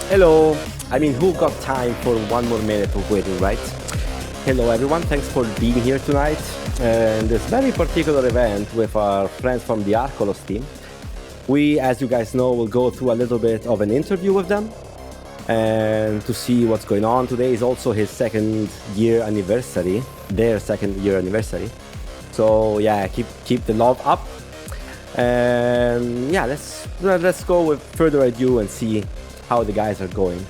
Hello. I mean, who got time for one more minute of waiting, right? Hello, everyone. Thanks for being here tonight in this very particular event with our friends from the Archolos team. We, as you guys know, will go through a little bit of an interview with them and to see what's going on. Today is also his second year anniversary, their second year anniversary. So yeah, keep the love up. And yeah, let's go with further ado and see how the guys are going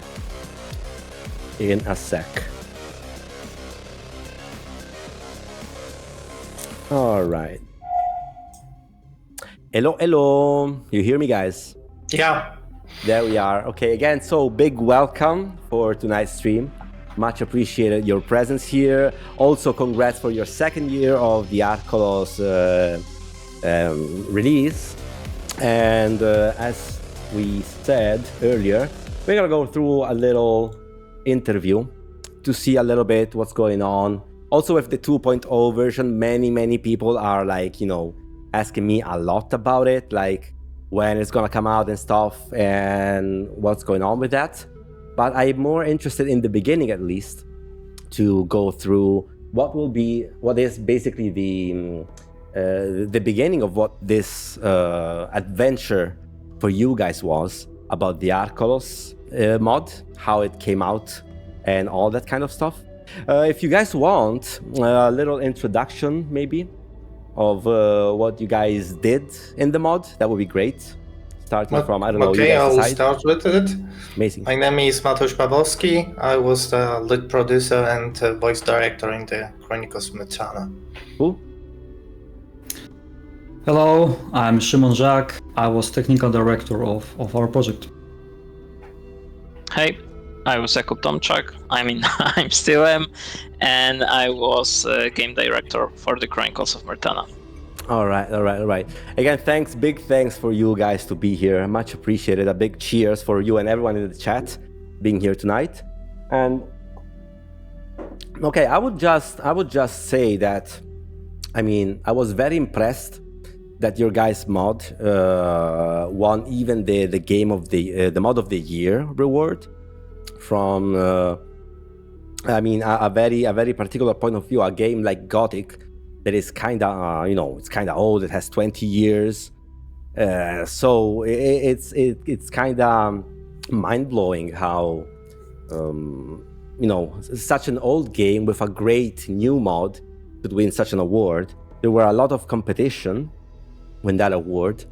in a sec. All right. Hello. You hear me, guys? Yeah. There we are. Okay, again, so big welcome for tonight's stream. Much appreciated your presence here. Also, congrats for your second year of the Archolos release. And as we said earlier, we're gonna go through a little interview to see a little bit what's going on. Also, with the 2.0 version, many people are like, asking me a lot about it, like when it's gonna come out and stuff and what's going on with that. But I'm more interested in the beginning, at least, to go through what is basically the beginning of what this adventure for you guys was about the Archolos mod, how it came out, and all that kind of stuff. If you guys want a little introduction, maybe, of what you guys did in the mod, that would be great. Starting from, I don't know, okay, you guys I'll decide. start with it. Amazing. My name is Mateusz Pawłowski. I was the lead producer and voice director in the Chronicles of Myrthana. Cool. Hello, I'm Szymon Żak. I was technical director of our project. Hey, I was Jakub Tomczak. I mean, I still am, and I was game director for the Chronicles of Myrthana. All right. Again, big thanks for you guys to be here. Much appreciated. A big cheers for you and everyone in the chat being here tonight. And okay, I would just say that, I mean, I was very impressed that your guys' mod won even the game of the mod of the year reward from I mean a very particular point of view. A game like Gothic that is kind of it's kind of old. It has 20 years, so it's kind of mind blowing how such an old game with a great new mod could win such an award. There were a lot of competition win that award,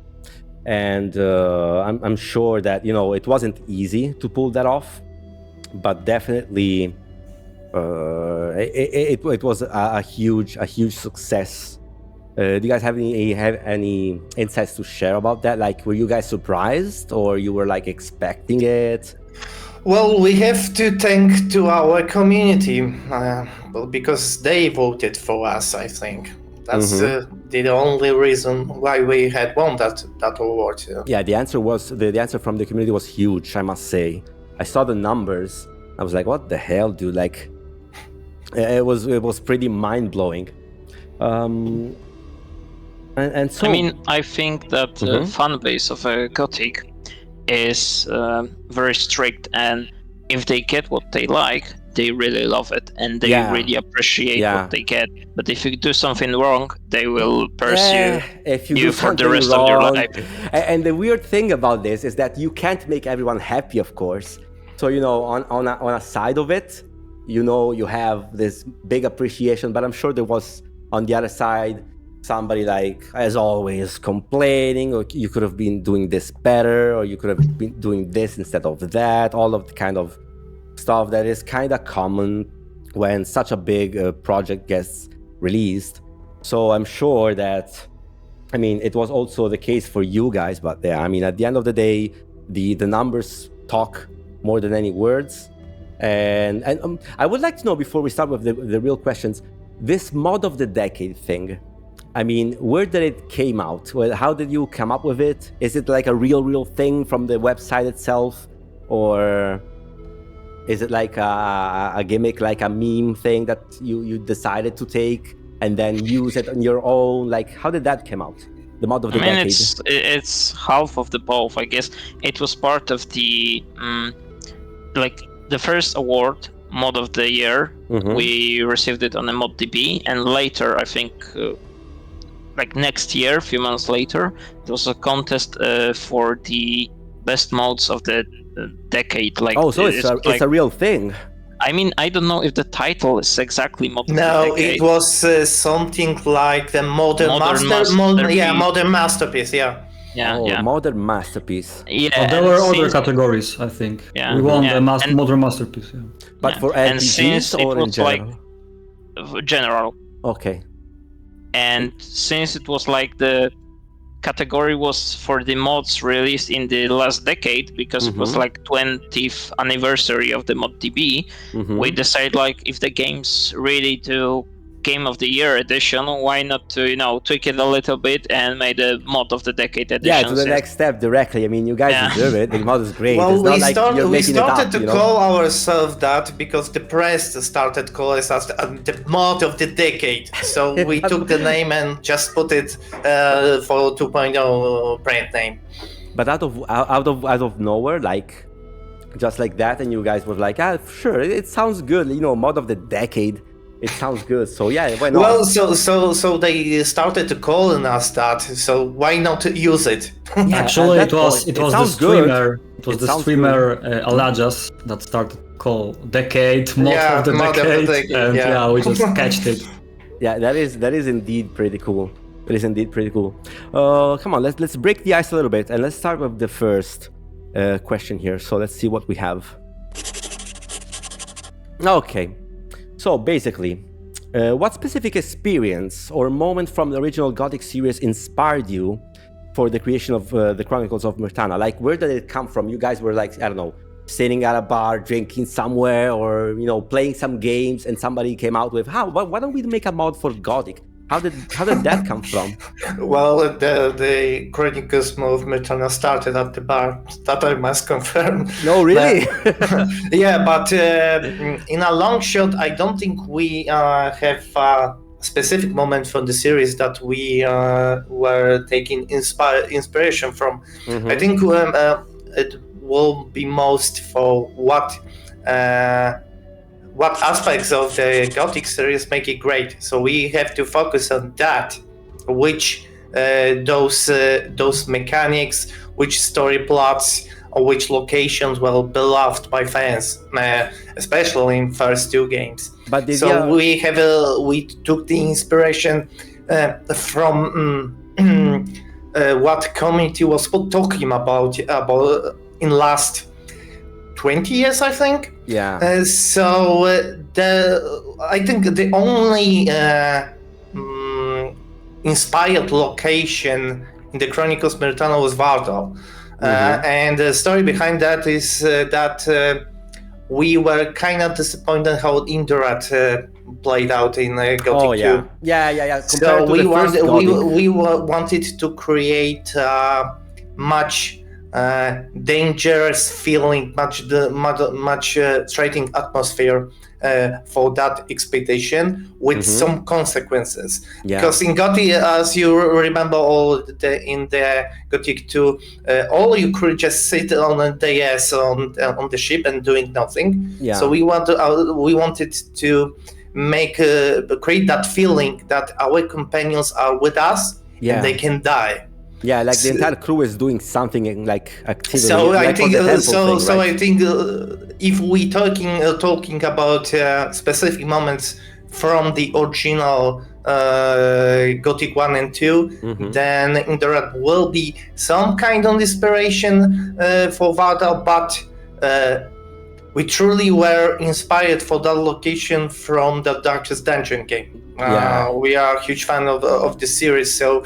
and I'm sure that it wasn't easy to pull that off, but definitely it was a huge success. Do you guys have any insights to share about that? Like, were you guys surprised, or you were like expecting it? Well, we have to thank to our community because they voted for us. I think that's the only reason why we had won that award. Yeah, the answer from the community was huge, I must say. I saw the numbers. I was like, what the hell, dude? Like, it was pretty mind blowing. And so, I mean, I think that the fan base of Gothic is very strict, and if they get what they like, they really love it, and they really appreciate what they get. But if you do something wrong, they will pursue you for the rest of your life. And the weird thing about this is that you can't make everyone happy, of course. So on a side of it, you have this big appreciation, but I'm sure there was on the other side somebody, like, as always, complaining, or you could have been doing this better, or you could have been doing this instead of that. All of the kind of stuff that is kind of common when such a big project gets released. So I'm sure that, I mean, it was also the case for you guys, but yeah, I mean, at the end of the day, the numbers talk more than any words. And I would like to know, before we start with the real questions, this mod of the decade thing, I mean, where did it came out? Well, how did you come up with it? Is it like a real thing from the website itself, or is it like a gimmick, like a meme thing that you decided to take and then use it on your own? Like, how did that come out? The mod of the decade. It's half of the both, I guess. It was part of the like the first award, Mod of the Year, we received it on a ModDB, and later, I think, like next year, a few months later, there was a contest for the best mods of the decade. Like, so it's a real thing. I mean, I don't know if the title is exactly Mod of the No, Decade. it was something like the modern masterpiece. Yeah. Modern masterpiece. Yeah, there were other categories, I think. Yeah, we won the modern masterpiece. Yeah. But for RPGs or in general? Like general. Okay. And since it was like the category was for the mods released in the last decade, because it was like 20th anniversary of the ModDB, we decided like if the game's really to Game of the Year edition, why not to tweak it a little bit and make a Mod of the Decade edition? Yeah, to the next step directly. I mean, you guys deserve it. The mod is great. Well, it's not we started to call ourselves that because the press started calling us the Mod of the Decade. So we took the name and just put it for 2.0 brand name. But out of nowhere, like just like that, and you guys were like, sure, it sounds good. Mod of the Decade. It sounds good, so yeah, why not? Well, so they started calling us that, so why not use it? Yeah, actually, it was the streamer. It was the streamer Alajas that started call Decade Mod of the Decade, and we just catched it. Yeah, that is indeed pretty cool. It is indeed pretty cool. Come on, let's break the ice a little bit, and let's start with the first question here. So let's see what we have. Okay. So basically, what specific experience or moment from the original Gothic series inspired you for the creation of the Chronicles of Myrthana? Like, where did it come from? You guys were like, I don't know, sitting at a bar, drinking somewhere, or playing some games, and somebody came out with, why don't we make a mod for Gothic? How did that come from? Well, the Chronicles of Myrthana started at the bar. That I must confirm. No, really? Yeah, but in a long shot, I don't think we have a specific moment from the series that we were taking inspiration from. I think it will be most for what aspects of the Gothic series make it great. So we have to focus on that, which those mechanics, which story plots, or which locations were beloved by fans, especially in first two games. But we took the inspiration from what community was talking about in last 20 years, I think. Yeah. I think the only inspired location in the Chronicles of Myrthana was Vardal. And the story behind that is that we were kind of disappointed how Indrat played out in Gothic 2. Oh, yeah. Yeah. So we wanted to create much dangerous feeling, much threatening atmosphere for that expedition with some consequences. Because in Gothic, as you remember, in the Gothic 2, all you could just sit on a dais on the ship and doing nothing. Yeah. So we wanted to create that feeling that our companions are with us and they can die. Yeah, like the entire crew is doing something like activity. So like I think if we talking about specific moments from the original Gothic 1 and 2, then there will be some kind of inspiration for Vardal, but we truly were inspired for that location from the Darkest Dungeon game. We are a huge fan of the series, so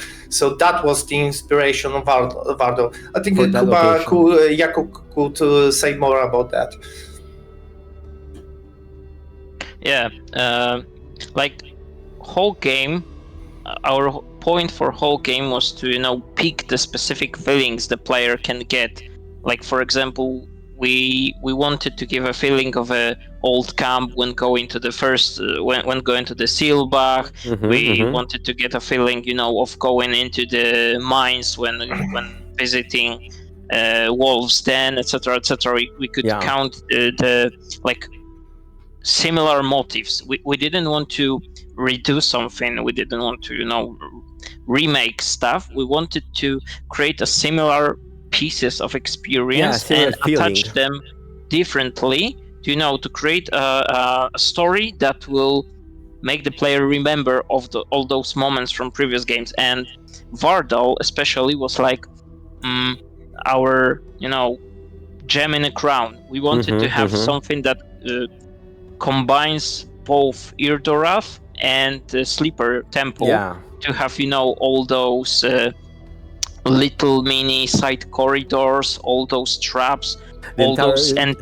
that was the inspiration of Vardal. I think Jakub could say more about that. Yeah, like whole game, our point for whole game was to pick the specific feelings the player can get. Like, for example, we wanted to give a feeling of a old camp when going to the first when going to the Seelbach. We wanted to get a feeling of going into the mines when visiting Wolves Den, etc., etc. We could count the like similar motifs. We didn't want to redo something. We didn't want to remake stuff. We wanted to create a similar pieces of experience and attach them differently to create a story that will make the player remember of all those moments from previous games. And Vardal especially was like our gem in a crown. We wanted to have something that combines both Irdorath and Sleeper Temple to have all those little mini side corridors, all those traps,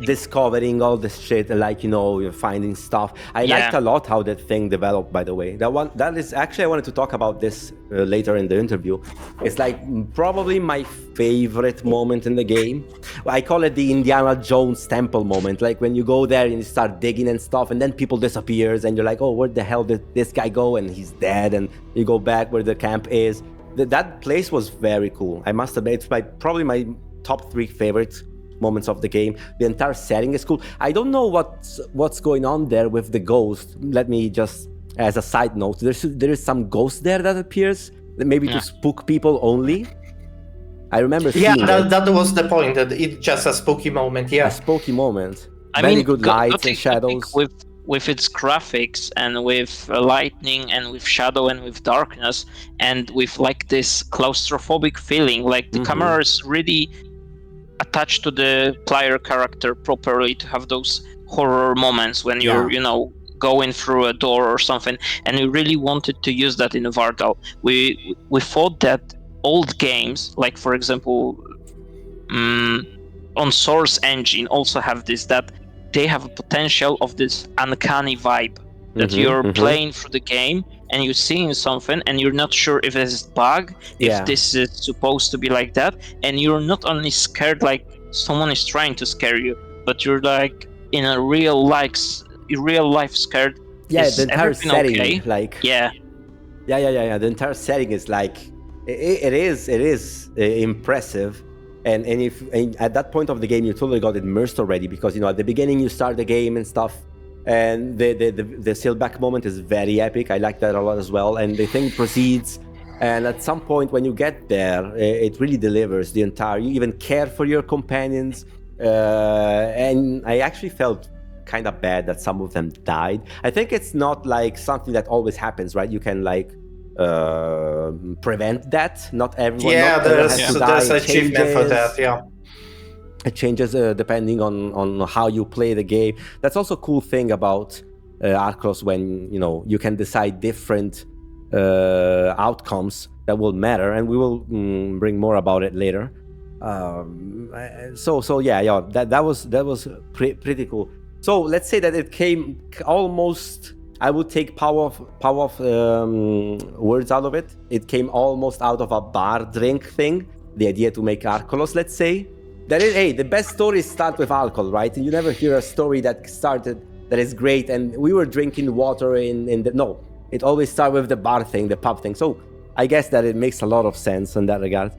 discovering all this shit, like you're finding stuff. I liked a lot how that thing developed, by the way. That is actually, I wanted to talk about this later in the interview. It's like probably my favorite moment in the game. I call it the Indiana Jones temple moment, like when you go there and you start digging and stuff, and then people disappears and you're like, oh, where the hell did this guy go? And he's dead, and you go back where the camp is. That place was very cool. I must admit, it's probably my top 3 favorite moments of the game. The entire setting is cool. I don't know what's going on there with the ghost. Let me just, as a side note, there is some ghost there that appears, maybe to spook people only. I remember seeing that was the point, that it's just a spooky moment. A spooky moment. Very good lights and shadows. With its graphics and with lightning and with shadow and with darkness and with like this claustrophobic feeling, like the camera is really attached to the player character properly to have those horror moments when you're going through a door or something, and we really wanted to use that in Vardal. We thought that old games, like for example on Source Engine, also have this, that they have a potential of this uncanny vibe that you're playing through the game and you're seeing something and you're not sure if this is bug, if this is supposed to be like that, and you're not only scared like someone is trying to scare you, but you're like in a real life scared. The entire setting, okay? The entire setting is like it is impressive. And if at that point of the game you totally got immersed already, because at the beginning you start the game and stuff, and the sailback moment is very epic. I like that a lot as well. And the thing proceeds, and at some point when you get there, it really delivers the entire. You even care for your companions, and I actually felt kind of bad that some of them died. I think it's not like something that always happens, right? You can like prevent that. Not everyone. There's achievement for that. It changes depending on how you play the game. That's also a cool thing about Archolos, when you can decide different outcomes that will matter, and we will bring more about it later. That was pretty cool. So let's say that it came almost. I would take power of words out of it. It came almost out of a bar drink thing. The idea to make Archolos, let's say. That is, the best stories start with alcohol, right? And you never hear a story that started that is great and we were drinking water no. It always starts with the bar thing, the pub thing. So I guess that it makes a lot of sense in that regard.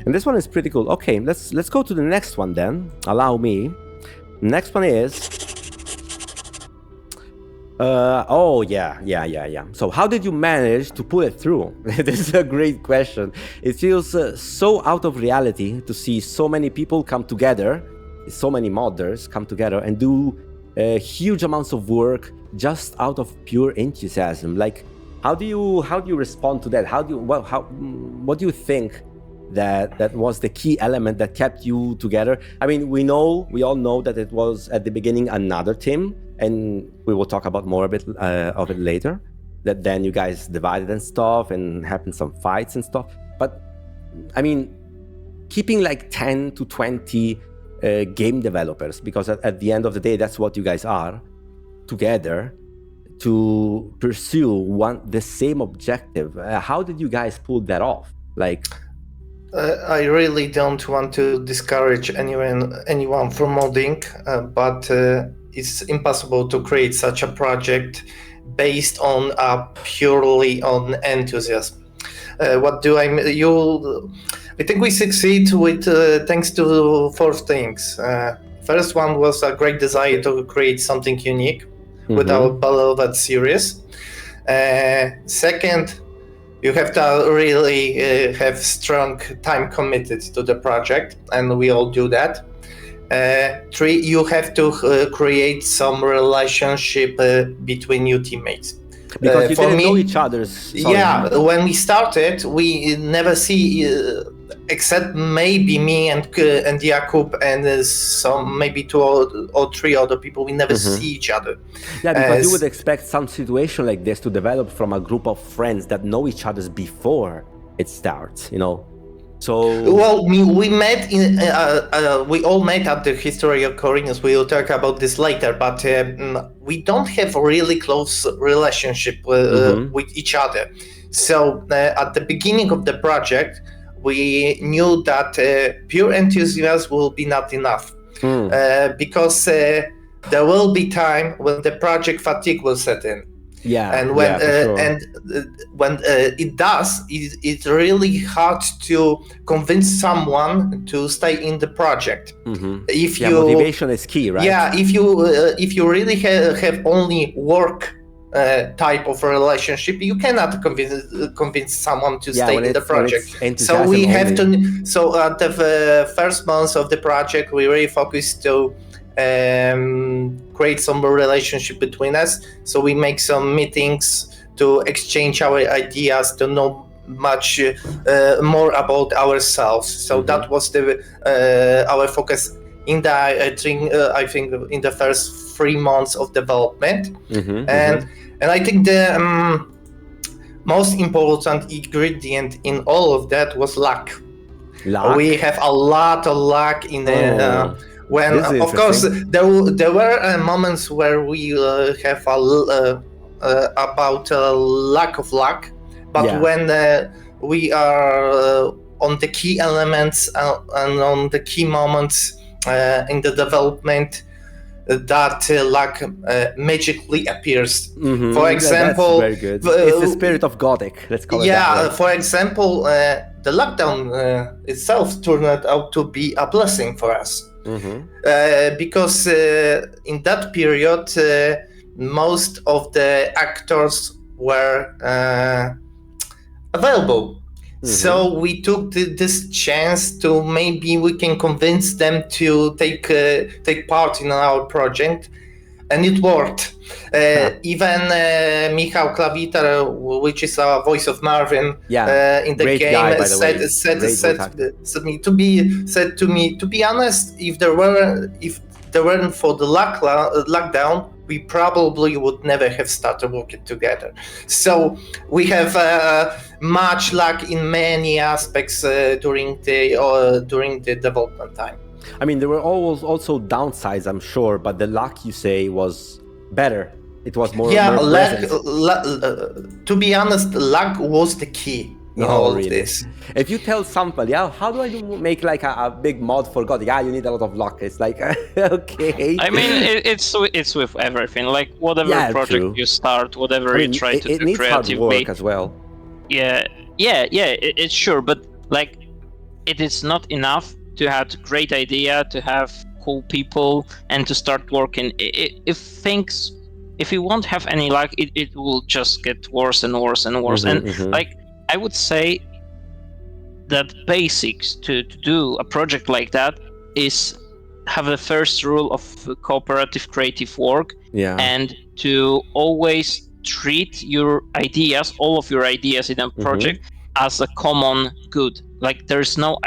And this one is pretty cool. Okay, let's go to the next one then. Allow me. Next one is. So how did you manage to pull it through? This is a great question. It feels so out of reality to see so many people come together, so many modders come together and do huge amounts of work just out of pure enthusiasm. Like, how do you respond to that? What do you think that was the key element that kept you together? I mean, we all know that it was at the beginning another team, and we will talk about more of it later, that then you guys divided and stuff and happened some fights and stuff. But I mean, keeping like 10 to 20 game developers, because at the end of the day, that's what you guys are, together to pursue the same objective. How did you guys pull that off? Like, I really don't want to discourage anyone from modding, but it's impossible to create such a project based on purely on enthusiasm. What do I mean? I think we succeed with thanks to 4 things. First one was a great desire to create something unique with our beloved series. Second, you have to really have strong time committed to the project, and we all do that. 3, you have to create some relationship between your teammates. Because you didn't know each other's. Yeah, when we started, we never see, except maybe me and Jakub and some maybe 2 or 3 other people. We never see each other. Yeah, because you would expect some situation like this to develop from a group of friends that know each other before it starts. So well, we met in we all met at the History of Corinthians. We will talk about this later, but we don't have a really close relationship with each other. So at the beginning of the project, we knew that pure enthusiasm will be not enough because there will be time when the project fatigue will set in. Yeah, and when sure. when it does, it's really hard to convince someone to stay in the project. If motivation is key, right? Yeah, if you really have only work type of relationship, you cannot convince someone to stay in the project. So we have to. So at the first months of the project, we really focused to create some relationship between us. So we make some meetings to exchange our ideas, to know much more about ourselves. So that was our focus in the I think in the first 3 months of development. And I think the most important ingredient in all of that was luck. We have a lot of luck in the when, of course, there were moments where we have about lack of luck, but when we are on the key elements and on the key moments in the development, that luck magically appears. For example, that's very good. It's the spirit of Gothic. Let's call it that way. For example, the lockdown itself turned out to be a blessing for us. Because in that period, most of the actors were available. So we took this chance to maybe we can convince them to take part in our project, and it worked. Even Michał Klawiter, which is a voice of Marvin in the game, guy, said to me, to be honest, if there weren't for the lockdown, we probably would never have started working together. So we have much luck in many aspects during the development time. I mean, there were always also downsides, I'm sure, but the luck, you say, was better. It was more. Yeah, more to be honest, luck was the key in all of this. If you tell somebody, how do I make like a big mod for Gothic? You need a lot of luck. It's like, okay. I mean, it's with everything. Like whatever project you start, whatever you try to do needs creatively. Hard work as well. Yeah, it's sure, but like, it is not enough to have a great idea, to have cool people, and to start working. If you won't have any luck, it will just get worse and worse and worse. Like, I would say that basics to do a project like that is have the first rule of cooperative creative work, and to always treat your ideas, all of your ideas in a project, as a common good. Like, there's no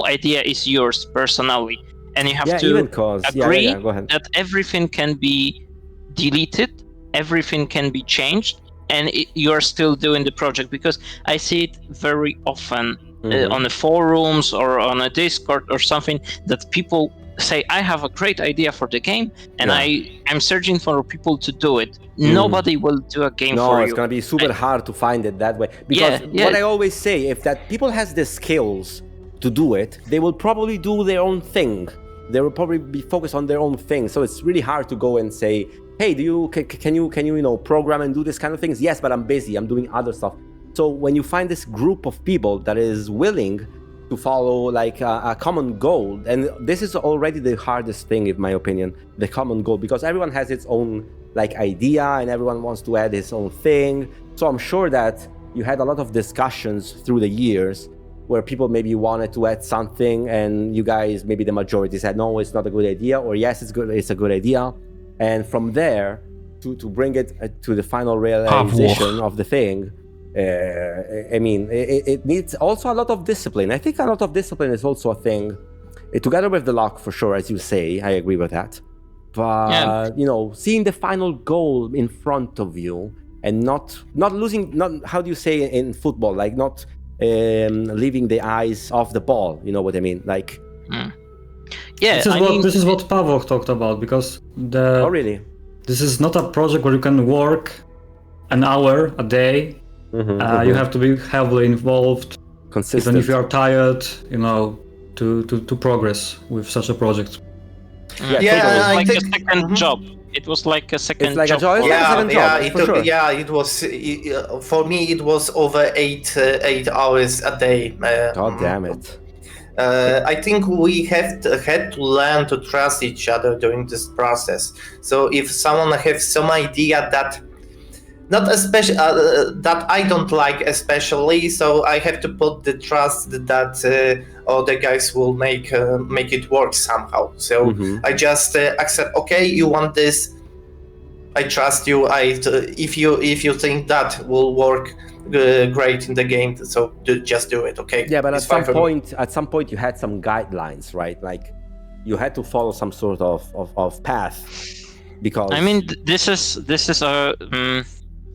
idea is yours personally, and you have to agree that everything can be deleted, everything can be changed, and you're still doing the project. Because I see it very often on the forums or on a Discord or something, that people say, I have a great idea for the game, and I'm searching for people to do it. Nobody will do a game for you. No, it's going to be super hard to find it that way. Because what I always say, if that people has the skills to do it, they will probably do their own thing. They will probably be focused on their own thing. So it's really hard to go and say, hey, can you program and do this kind of things? Yes, but I'm busy. I'm doing other stuff. So when you find this group of people that is willing to follow like a common goal. And this is already the hardest thing, in my opinion, the common goal, because everyone has its own like idea and everyone wants to add his own thing. So I'm sure that you had a lot of discussions through the years where people maybe wanted to add something and you guys, maybe the majority said, no, it's not a good idea, or yes, it's a good idea. And from there to bring it to the final realization of the thing, I mean, it needs also a lot of discipline. I think a lot of discipline is also a thing, together with the luck for sure, as you say. I agree with that. But you know, seeing the final goal in front of you and not losing, not, how do you say in football, like not leaving the eyes off the ball. You know what I mean? Like, yeah. This is what Pavok talked about, because oh really? This is not a project where you can work an hour a day. You have to be heavily involved, consistent. Even if you are tired, you know, to progress with such a project. Yeah, it was like a second job. It was like a second like job. It was for me. It was over 8 hours a day. God damn it! I think we had to learn to trust each other during this process. So if someone has some idea that not especially that I don't like especially, so I have to put the trust that other guys will make it work somehow. So I just accept. Okay, you want this? I trust you. If you think that will work great in the game, so just do it. Okay. Yeah, but at some point you had some guidelines, right? Like you had to follow some sort of path, because I mean, this is a.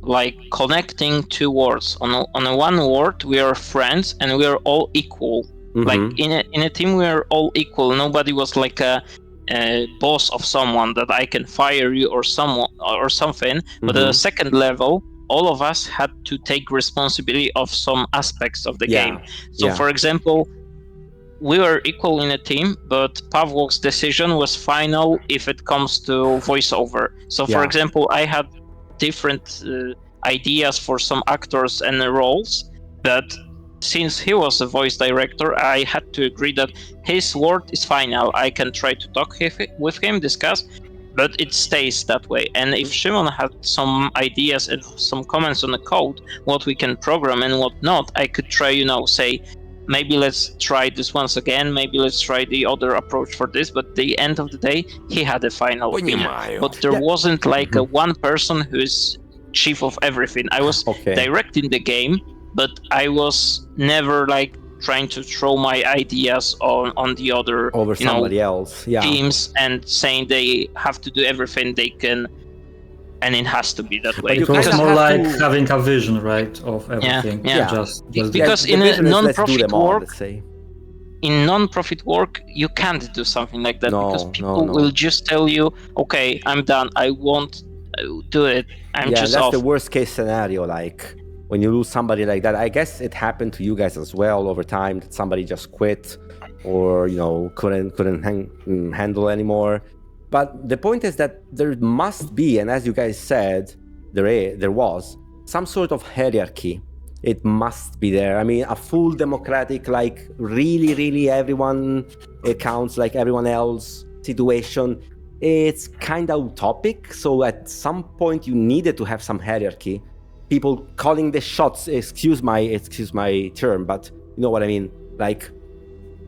Like connecting two words. On one word, we are friends and we are all equal. Like in a team, we are all equal. Nobody was like a boss of someone that I can fire you or someone or something. But at the second level, all of us had to take responsibility of some aspects of the game. So, for example, we were equal in a team, but Pavlok's decision was final if it comes to voiceover. So, for example, I had different ideas for some actors and roles, but since he was a voice director, I had to agree that his word is final. I can try to talk with him, discuss, but it stays that way. And if Shimon had some ideas and some comments on the code, what we can program and what not, I could try, say, maybe let's try this once again, maybe let's try the other approach for this, but at the end of the day, he had a final opinion. But there wasn't like a one person who is chief of everything. I was directing the game, but I was never like trying to throw my ideas on the other over somebody else teams and saying they have to do everything they can. And it has to be that way. It was more like having a vision, right, of everything. Just because in a non-profit work, in non-profit work, you can't do something like that because people will just tell you, "Okay, I'm done. I won't do it. I'm just that's off." the worst case scenario. Like when you lose somebody like that. I guess it happened to you guys as well over time that somebody just quit or couldn't handle anymore. But the point is that there must be, and as you guys said, there was some sort of hierarchy. It must be there. I mean, a full democratic, like really everyone counts like everyone else situation. It's kind of utopic. So at some point you needed to have some hierarchy. People calling the shots, excuse my term, but you know what I mean? Like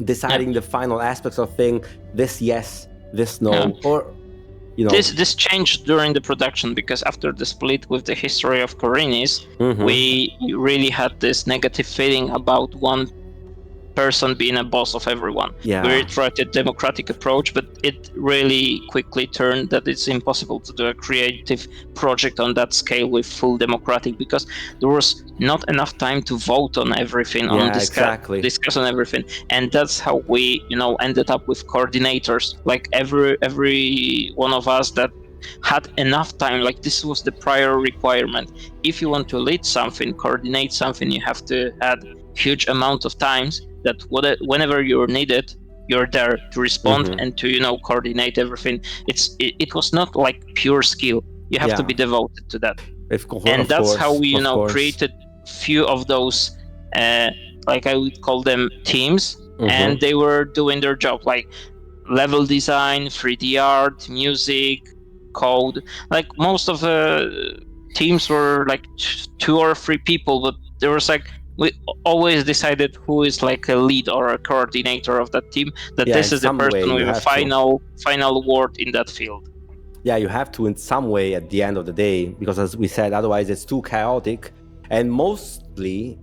deciding the final aspects of thing, this yes, this no, or this changed during the production, because after the split with the history of Korinis, we really had this negative feeling about one person being a boss of everyone. We tried a democratic approach, but it really quickly turned that it's impossible to do a creative project on that scale with full democratic, because there was not enough time to vote on everything, discuss on everything. And that's how we ended up with coordinators, like every one of us that had enough time. Like this was the prior requirement. If you want to lead something, coordinate something, you have to add huge amount of times that whenever you're needed, you're there to respond and to coordinate everything. It was not like pure skill. You have to be devoted to that. And that's how we created few of those like I would call them teams, and they were doing their job, like level design, 3D art, music, code. Like most of the teams were like 2 or 3 people, but there was like, we always decided who is like a lead or a coordinator of that team, that this is the person with a final word in that field. Yeah, you have to in some way at the end of the day, because as we said, otherwise it's too chaotic, and mostly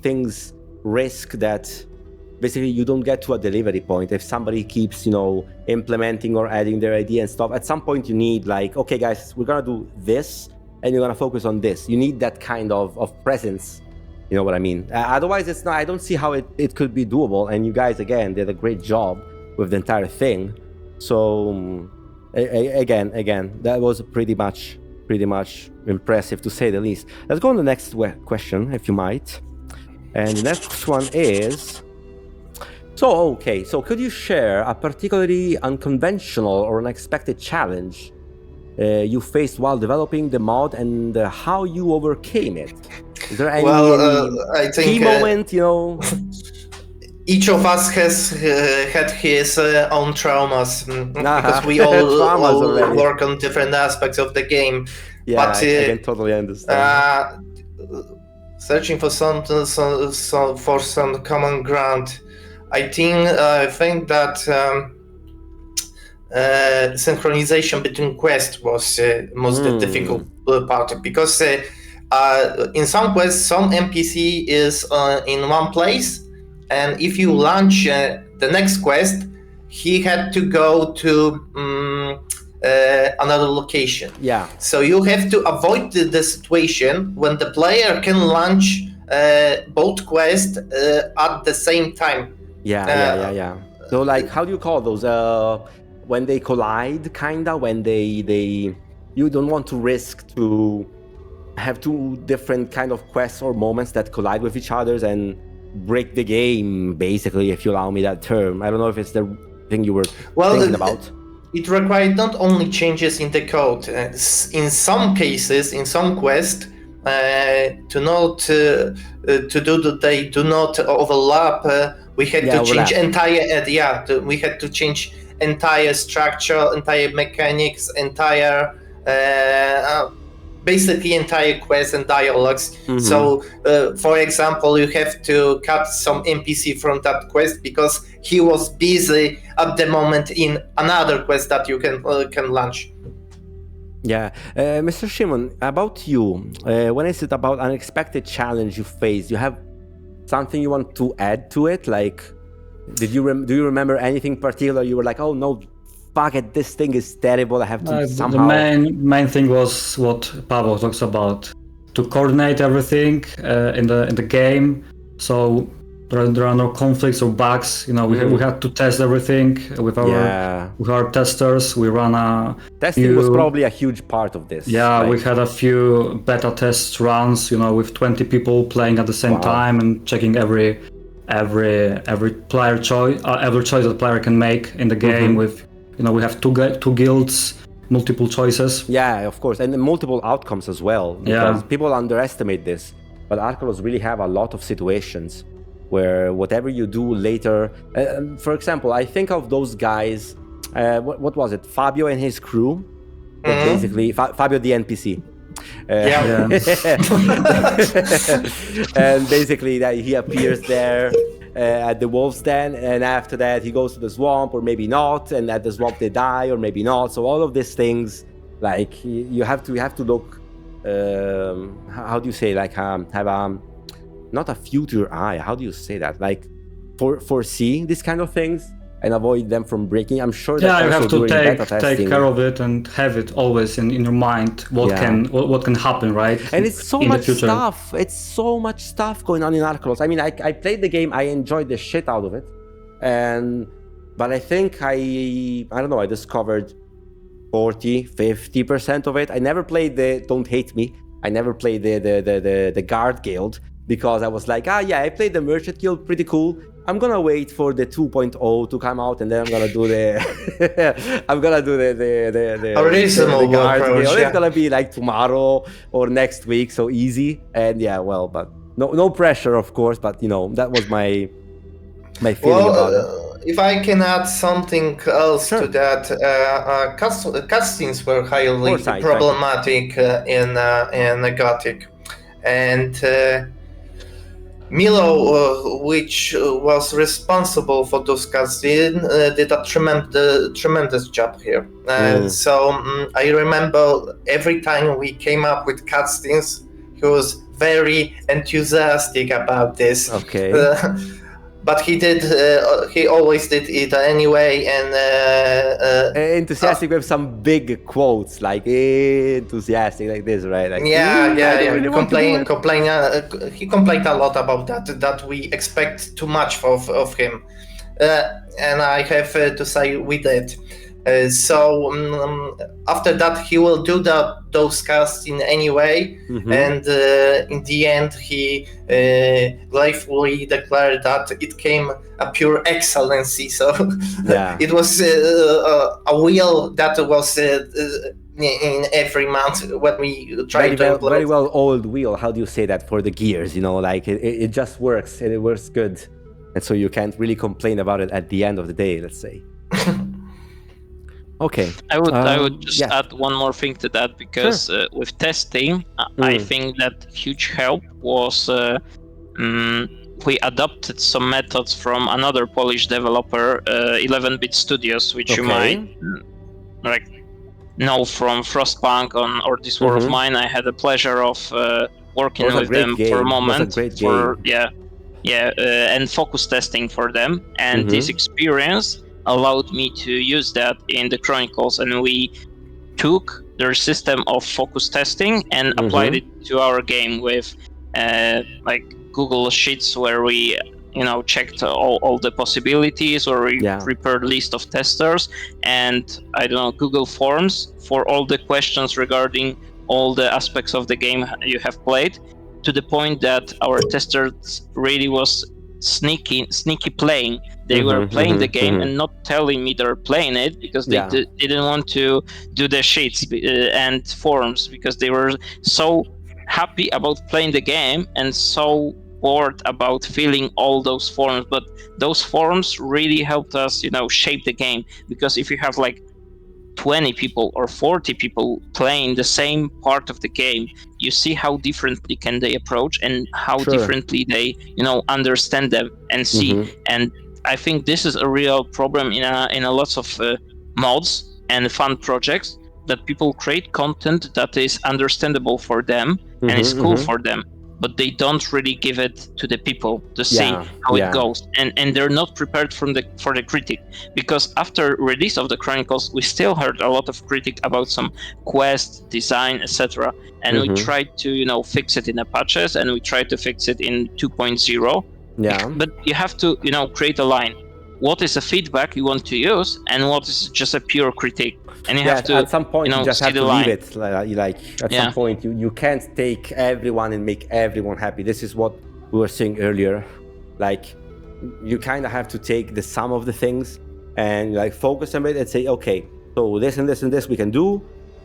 things risk that basically you don't get to a delivery point. If somebody keeps, implementing or adding their idea and stuff, at some point you need like, okay guys, we're gonna do this and you're gonna focus on this. You need that kind of presence. You know what I mean? Otherwise, it's not. I don't see how it could be doable. And you guys, again, did a great job with the entire thing. So, again, that was pretty much impressive to say the least. Let's go on the next question, if you might. And the next one is: so could you share a particularly unconventional or unexpected challenge you faced while developing the mod, and how you overcame it? Is there any I think, key moment, Each of us has had his own traumas, because we all work on different aspects of the game. Yeah, but, I can totally understand. Searching for some common ground, I think that synchronization between quests was most difficult part, because in some quests, some NPC is in one place, and if you launch the next quest, he had to go to another location. Yeah. So you have to avoid the situation when the player can launch both quests at the same time. Yeah. So, like, how do you call those? When they collide, kinda. When they you don't want to risk to have 2 different kind of quests or moments that collide with each other and break the game, basically, if you allow me that term. I don't know if it's the thing you were thinking about. It required not only changes in the code. In some cases, in some quests, they do not overlap. We had to change we had to change entire structure, entire mechanics, basically entire quests and dialogues. So, for example, you have to cut some NPC from that quest because he was busy at the moment in another quest that you can launch. Yeah, Mr. Shimon, about you, when is it about unexpected challenge you faced? You have something you want to add to it? Like, do you remember anything particular? You were like, oh no, fuck it, this thing is terrible. I have to somehow. The main thing was what Pavel talks about, to coordinate everything in the game. So there are no conflicts or bugs. We had to test everything with our testers. We ran testing was probably a huge part of this. Yeah, we had a few beta test runs. With 20 people playing at the same time and checking every player choice, every choice that player can make in the game. With we have two guilds, multiple choices. Yeah, of course, and multiple outcomes as well. Because people underestimate this, but Archolos really have a lot of situations where whatever you do later, for example, I think of those guys, what was it, Fabio and his crew, basically Fabio the NPC. And basically that he appears there at the wolf's den, and after that he goes to the swamp, or maybe not, and at the swamp they die, or maybe not. So all of these things, like, you have to look, how do you say, like, have not a future eye, how do you say that, like, foresee these kind of things and avoid them from breaking. I'm sure that you have to take care of it and have it always in your mind what can happen, right? And it's so much stuff. It's so much stuff going on in Archolos. I mean, I played the game, I enjoyed the shit out of it, but I think I don't know, I discovered 40-50% of it. I never played the Don't Hate Me. I never played the Guard Guild, because I was like, I played the Merchant Guild, pretty cool. I'm gonna wait for the 2.0 to come out, and then I'm gonna do the the Guard Guild. It's gonna be like tomorrow or next week, so easy. And but no pressure, of course, but that was my feeling about it. If I can add something else Sure. to that, cutscenes were highly Foresight, problematic in Gothic, and Milo, which was responsible for those cutscenes, did a tremendous job here. So I remember every time we came up with cutscenes, he was very enthusiastic about this. Okay. But he always did it anyway, and enthusiastic with some big quotes, like enthusiastic, like this, right? Like, really he complained a lot about that we expect too much of him, and I have to say we did. So after that, he will do those casts in any way, and in the end, he gratefully declared that it came a pure excellency. So it was a wheel that was in every month when we tried to implement. Very well oiled wheel. How do you say that for the gears? Like it just works, and it works good, and so you can't really complain about it at the end of the day. Let's say. Okay. I would just add one more thing to that, because with testing, I think that huge help was we adopted some methods from another Polish developer, 11-bit Studios, which you might know from Frostpunk or This War of Mine. I had the pleasure of working with them for a moment. And focus testing for them, and this experience allowed me to use that in the Chronicles, and we took their system of focus testing and applied it to our game with Google Sheets, where we checked all the possibilities, or we prepared list of testers, and Google Forms for all the questions regarding all the aspects of the game you have played, to the point that our testers really was sneaky playing. They were playing the game and not telling me they're playing it, because they didn't want to do the sheets and forms, because they were so happy about playing the game and so bored about filling all those forms. But those forms really helped us, shape the game, because if you have 20 people or 40 people playing the same part of the game, you see how differently can they approach, and how differently they understand them and see. And I think this is a real problem in a lots of mods and fun projects, that people create content that is understandable for them and is cool for them, but they don't really give it to the people to see how it goes, and they're not prepared for the critic, because after release of the Chronicles, we still heard a lot of critic about some quest design, etc., and we tried to fix it in the patches, and we tried to fix it in 2.0. But you have to create a line. What is a feedback you want to use, and what is just a pure critique? And you have to, at some point, you just have to leave it. At some point, you can't take everyone and make everyone happy. This is what we were saying earlier. You kind of have to take the sum of the things and focus on it and say, okay, so this and this and this we can do,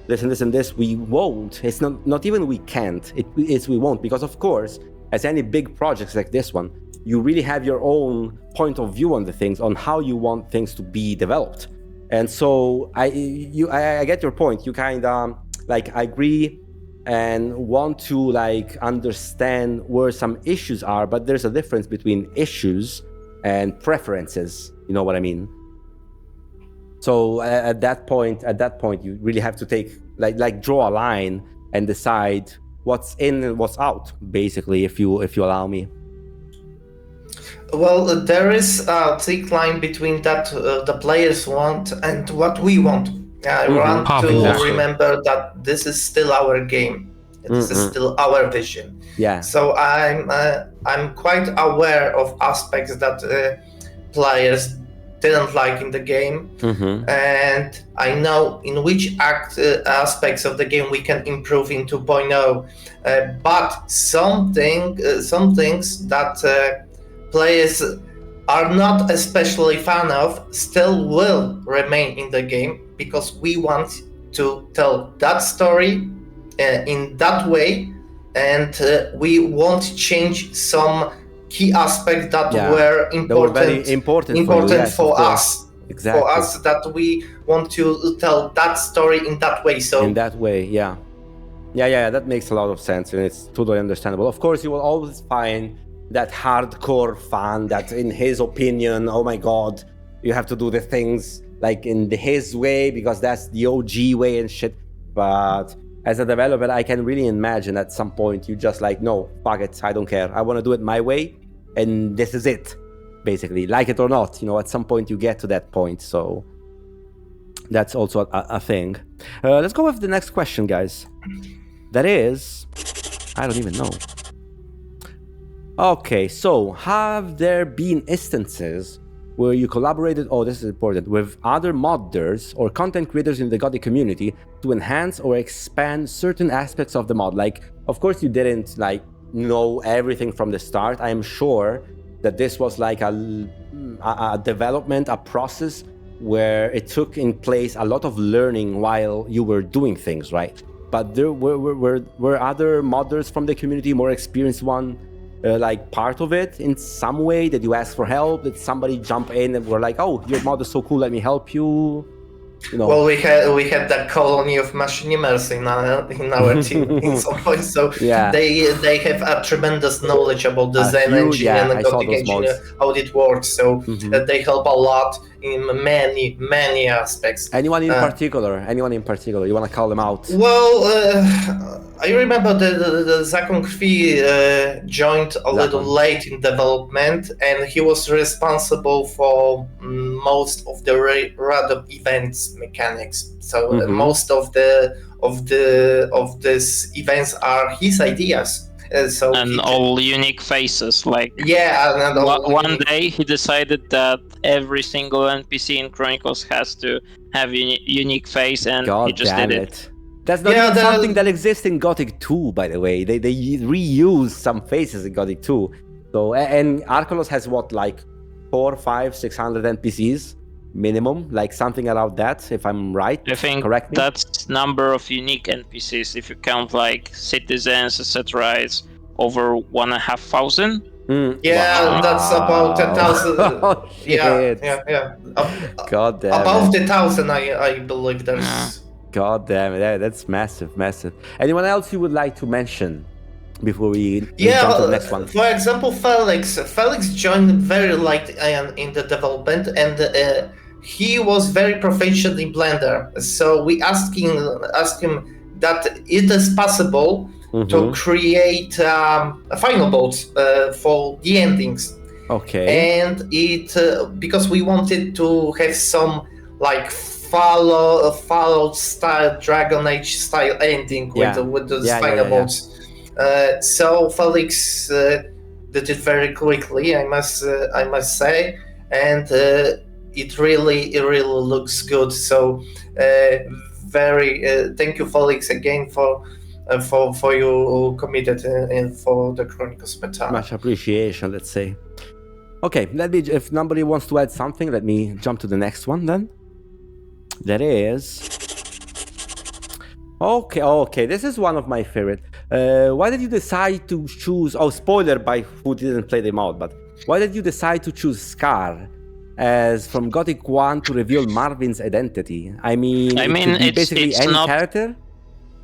this and this and this we won't. It's not even we can't. It's we won't, because of course, as any big projects like this one, you really have your own point of view on the things, on how you want things to be developed. And so I get your point. You kind of I agree and want to understand where some issues are, but there's a difference between issues and preferences. You know what I mean? So at that point, you really have to take draw a line and decide what's in and what's out, basically, if you allow me. Well, there is a thick line between that the players want and what we want. I want to remember that this is still our game. This is still our vision. So I'm quite aware of aspects that players didn't like in the game, and I know in which aspects of the game we can improve in 2.0. But some things that players are not especially fan of still will remain in the game, because we want to tell that story in that way and we want to change some key aspects that were very important for, you. Yes, for us. Exactly. For us, that we want to tell that story in that way. So in that way, yeah, that makes a lot of sense, and it's totally understandable. Of course, you will always find that hardcore fan that, in his opinion, oh my god, you have to do the things like in his way because that's the OG way and shit. But as a developer, I can really imagine at some point you just like, no, fuck it, I don't care. I want to do it my way, and this is it, basically, like it or not. At some point you get to that point. So that's also a thing. Let's go with the next question, guys. That is, I don't even know. Okay, so have there been instances where you collaborated, this is important, with other modders or content creators in the Gothic community to enhance or expand certain aspects of the mod? Like, of course you didn't know everything from the start. I am sure that this was like a development, a process where it took in place a lot of learning while you were doing things, right? But there were other modders from the community, more experienced one, part of it in some way? Did you ask for help? Did somebody jump in and were like, oh, your mod is so cool, let me help you? Well, we had that colony of machinimers in our team in some point, so they have a tremendous knowledge about the Zen engine and the Gothic engine, how it works. So they help a lot in many aspects. Anyone in particular? You want to call them out? Well, I remember the Zakon Krwi joined a little late in development, and he was responsible for most of the random events mechanics. So most of these events are his ideas. All unique faces, like one day he decided that every single NPC in Chronicles has to have a unique face, and he just did it. That's not even something that exists in Gothic 2, by the way. They reuse some faces in Gothic 2. So, and Archolos has what, like 400, 500, 600 NPCs minimum, like something around that, if I'm right. I think that's number of unique NPCs. If you count like citizens, etc., it's over 1,500. That's about 1,000. Oh, yeah. God damn. Above the 1,000, I believe there's. God damn it, that's massive. Anyone else you would like to mention before we jump to the next one? For example, Felix joined very late in the development, and he was very proficient in Blender. So we asked him that it is possible to create final boats for the endings. Okay. And it because we wanted to have some like Fallout style, Dragon Age style ending with those final boats. So Felix did it very quickly, I must say, and it really looks good. So thank you, Felix, again for you committed and for the Chronicles of Myrthana. Much appreciation, let's say. Okay, if nobody wants to add something, let me jump to the next one then. That is... Okay, this is one of my favorite. Why did you decide to choose... Oh, spoiler by who didn't play the mod, but why did you decide to choose Scar as from Gothic 1 to reveal Marvin's identity? I mean it's basically any character?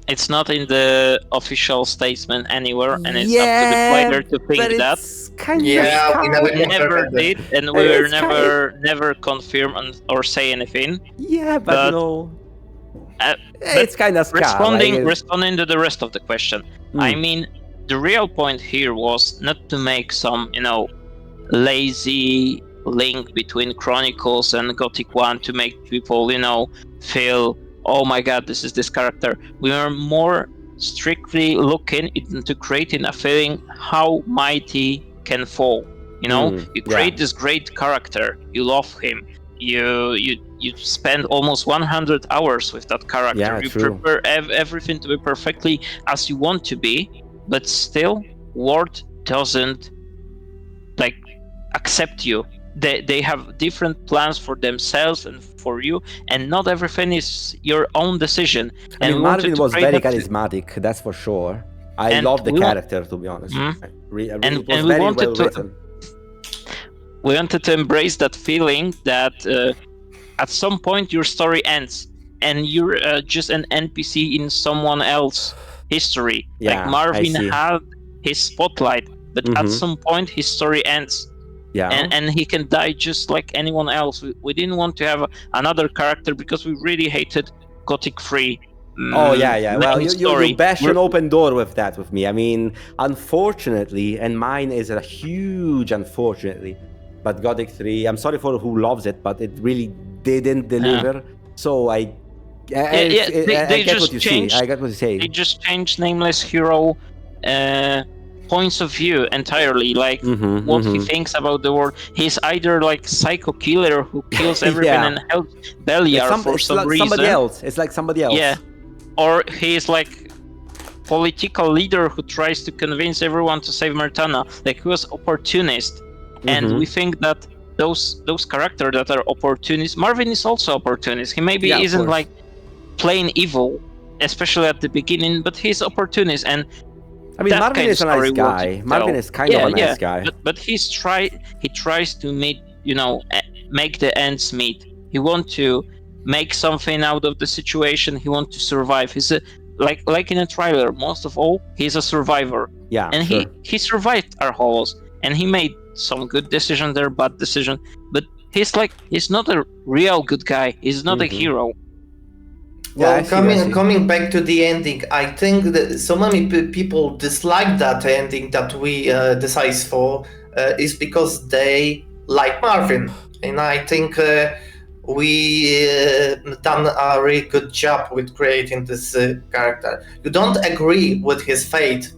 It's not in the official statement anywhere, and it's up to the player to think that. We never did, and we were never confirm or say anything. Yeah, but no. It's kind of responding to the rest of the question. I mean, the real point here was not to make some, lazy link between Chronicles and Gothic 1 to make people, feel, oh my god, this is this character. We are more strictly looking into creating a feeling how mighty can fall. You create this great character, you love him, you spend almost 100 hours with that character, you prepare everything to be perfectly as you want to be, but still world doesn't accept you. They have different plans for themselves and for you, and not everything is your own decision. And Marvin was very charismatic, that's for sure. I love the character, to be honest. It was very well written. We wanted to embrace that feeling that at some point your story ends and you're just an NPC in someone else's history. Like Marvin had his spotlight, but at some point his story ends. And he can die just like anyone else. We didn't want to have another character because we really hated Gothic 3. Well, you bash an open door with that with me. I mean, unfortunately, and mine is a huge unfortunately, but Gothic 3, I'm sorry for who loves it, but it really didn't deliver. So I get what you say. I get what you say. They just changed Nameless Hero points of view entirely, like what he thinks about the world. He's either like psycho killer who kills everything and helps Beliar for some reason. Somebody else. It's like somebody else. Yeah. Or he's like political leader who tries to convince everyone to save Myrtana. Like he was opportunist. And we think that those characters that are opportunists, Marvin is also opportunist. He maybe isn't like plain evil, especially at the beginning, but he's opportunist. And I mean, Marvin is a nice guy. Marvin is kind of a nice guy. But he tries to make the ends meet. He wants to make something out of the situation. He wants to survive. He's like in a trailer. Most of all, he's a survivor. Yeah, and he survived Archolos, and he made some good decision there, bad decision. But he's not a real good guy. He's not a hero. Well, coming back to the ending, I think that so many people dislike that ending that we decide for is because they like Marvin, and I think we done a really good job with creating this character. You don't agree with his fate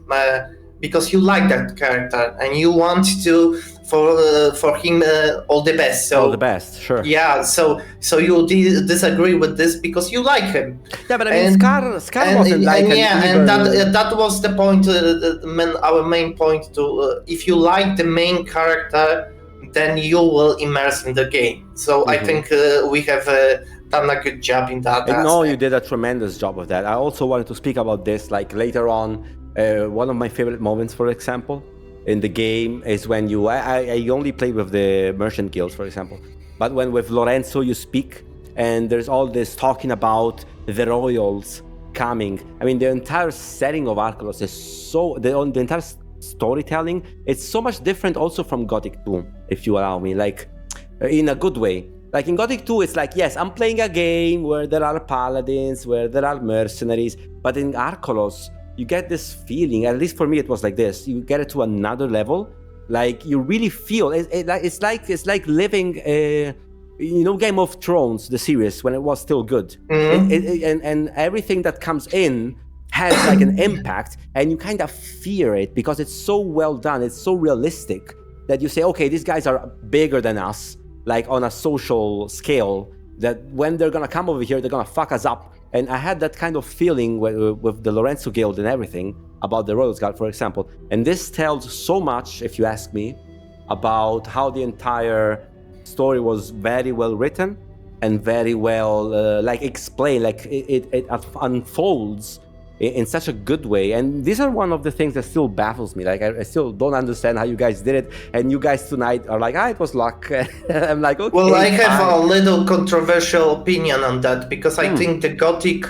because you like that character and you want to for him all the best. So all the best, sure. Yeah, so you disagree with this because you like him. Yeah, but I mean, Scar wasn't like and that was the point. Our main point to if you like the main character, then you will immerse in the game. So I think we have done a good job in that. No, you did a tremendous job of that. I also wanted to speak about this, like later on. One of my favorite moments, for example, in the game is when I only play with the merchant guilds, for example, but when with Lorenzo you speak and there's all this talking about the royals coming. I mean, the entire setting of Archolos is so the entire storytelling, it's so much different also from Gothic 2, if you allow me, like in a good way. Like in Gothic 2, it's like, yes, I'm playing a game where there are paladins, where there are mercenaries, but in Archolos, you get this feeling, at least for me it was like this, you get it to another level, like you really feel, it's like living, Game of Thrones, the series, when it was still good. And everything that comes in has like an impact, and you kind of fear it because it's so well done, it's so realistic, that you say, okay, these guys are bigger than us, like on a social scale, that when they're gonna come over here, they're gonna fuck us up. And I had that kind of feeling with the Lorenzo Guild and everything about the Royals Guard, for example. And this tells so much, if you ask me, about how the entire story was very well written and very well explained, like it unfolds in such a good way. And these are one of the things that still baffles me. Like I still don't understand how you guys did it, and you guys tonight are like, it was luck. I'm like, okay. Well, I have a little controversial opinion on that because I think the Gothic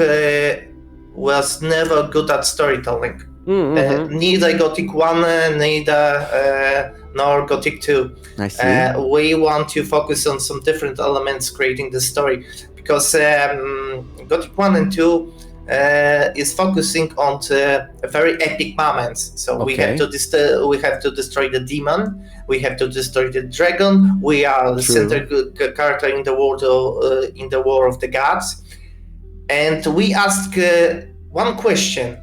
was never good at storytelling. Neither Gothic 1, neither nor Gothic 2. I see. We want to focus on some different elements creating the story because Gothic 1 and 2 is focusing on very epic moments. So we have to destroy the demon, we have to destroy the dragon. We are the center character in the war of the gods, and we ask one question: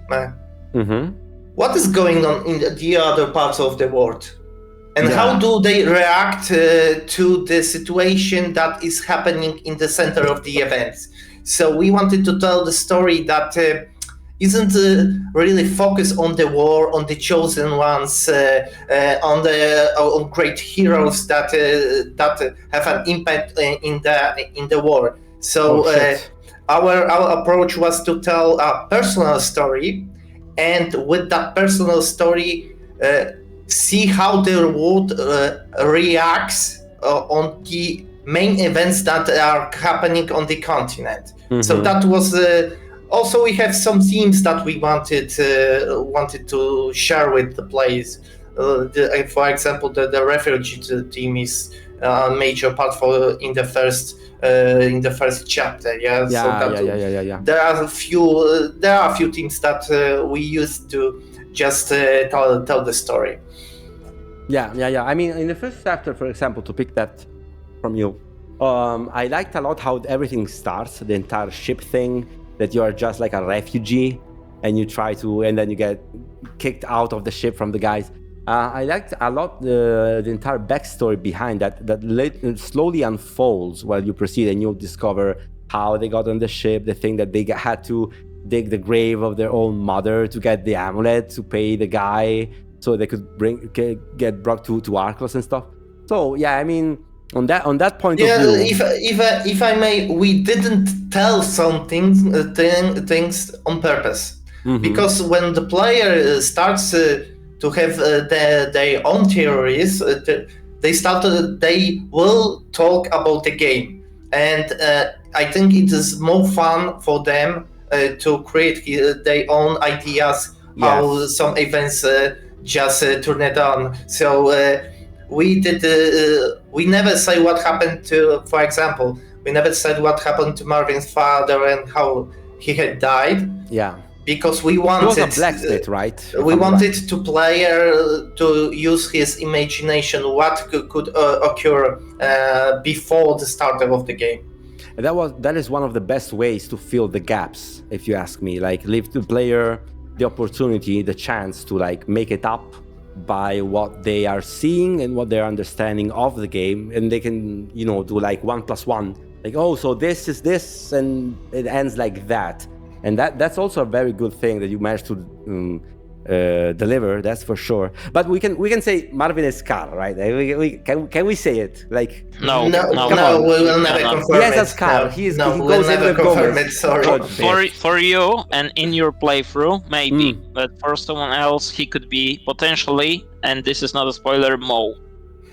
what is going on in the other parts of the world, and how do they react to the situation that is happening in the center of the events? So we wanted to tell the story that isn't really focused on the war, on the chosen ones, on great heroes that have an impact in the war. So our approach was to tell a personal story and with that personal story, see how the world reacts on the main events that are happening on the continent. So that was also, we have some themes that we wanted to share with the players. For example, the refugee theme is a major part in the first chapter. Yeah. There are a few themes that we used to just tell the story. Yeah. I mean, in the first chapter, for example, to pick that from you, I liked a lot how everything starts, the entire ship thing, that you are just like a refugee and then you get kicked out of the ship from the guys. I liked a lot the entire backstory behind that slowly unfolds while you proceed, and you'll discover how they got on the ship, the thing that they had to dig the grave of their own mother to get the amulet to pay the guy so they could get brought to Archolos and stuff. So yeah, I mean, on that point of view, if I may, we didn't tell some things on purpose, because when the player starts to have their own theories, they will talk about the game, and I think it is more fun for them to create their own ideas. Yes. How some events just turn it on. So we never say what happened to, for example, we never said what happened to Marvin's father and how he had died. Yeah. Because we wanted, it was a blacksmith, right? We wanted to player to use his imagination, what could occur before the start of the game. And that is one of the best ways to fill the gaps, if you ask me. Like, leave the player the opportunity, the chance to like make it up by what they are seeing and what they're understanding of the game, and they can, do like 1 + 1. Like, oh, so this is this, and it ends like that. And that's also a very good thing that you managed to deliver. That's for sure. But we can say Marvin is Scar, right? Can we say it? Like no, we will never confirm it. Yes, as Scar. No, he we'll goes never in confirm it. Sorry. For you and in your playthrough, maybe, but for someone else, he could be potentially, and this is not a spoiler, Mo.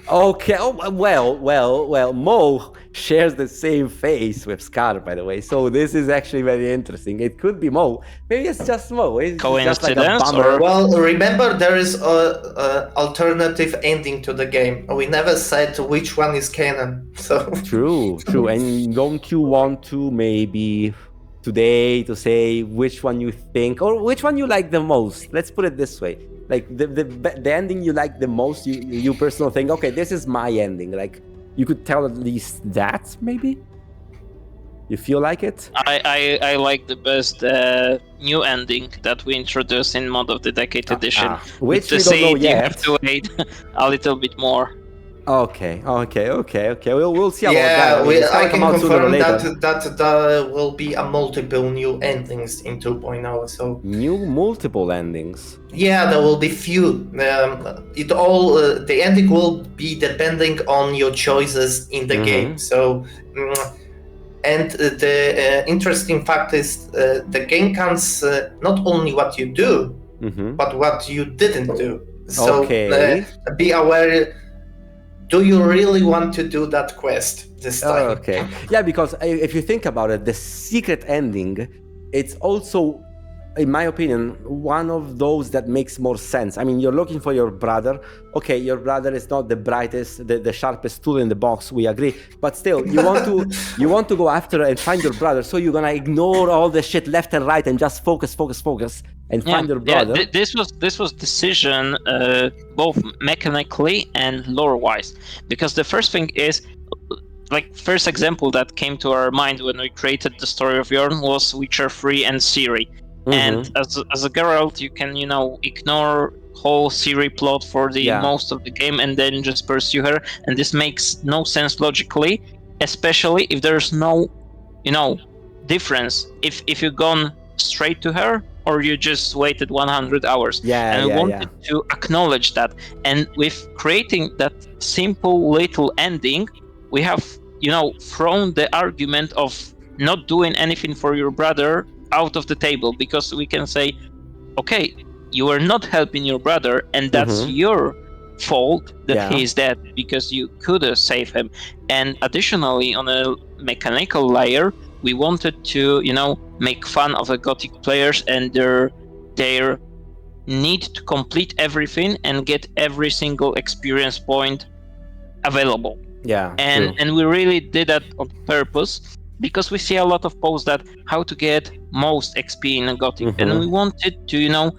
Okay. Oh, well. Mo shares the same face with Scar, by the way. So this is actually very interesting. It could be Mo. Maybe it's just Mo. It's coincidence? Just like a bummer. Well, remember there is a alternative ending to the game. We never said which one is canon. So True. And don't you want to maybe today to say which one you think or which one you like the most? Let's put it this way. Like the ending you like the most, you personally think, okay, this is my ending. Like, you could tell at least that, maybe? You feel like it? I like the best new ending that we introduced in Mod of the Decade edition. Which we don't know yet. You have to wait a little bit more. Okay. We'll see about that. I can confirm that there will be a multiple new endings in 2.0. So new multiple endings. Yeah, there will be few. The ending will be depending on your choices in the game. So, and the interesting fact is the game counts not only what you do, but what you didn't do. So be aware. Do you really want to do that quest this time? Okay. Yeah, because if you think about it, the secret ending, it's also, in my opinion, one of those that makes more sense. I mean, you're looking for your brother. Okay, your brother is not the brightest, the sharpest tool in the box, we agree. But still, you want to go after and find your brother, so you're gonna ignore all the shit left and right and just focus and find your brother. Yeah, this was decision both mechanically and lore-wise, because the first thing is, like, first example that came to our mind when we created the story of Yorn was Witcher 3 and Ciri. And as a Geralt, you can, ignore whole Ciri plot for the most of the game and then just pursue her. And this makes no sense logically, especially if there's no, difference. If you've gone straight to her or you just waited 100 hours. We wanted to acknowledge that. And with creating that simple little ending, we have, thrown the argument of not doing anything for your brother out of the table, because we can say okay, you are not helping your brother, and that's your fault that he is dead, because you could save him. And additionally, on a mechanical layer, we wanted to, make fun of the Gothic players and their need to complete everything and get every single experience point available. And we really did that on purpose, because we see a lot of posts that how to get most XP in a Gothic, and we wanted to,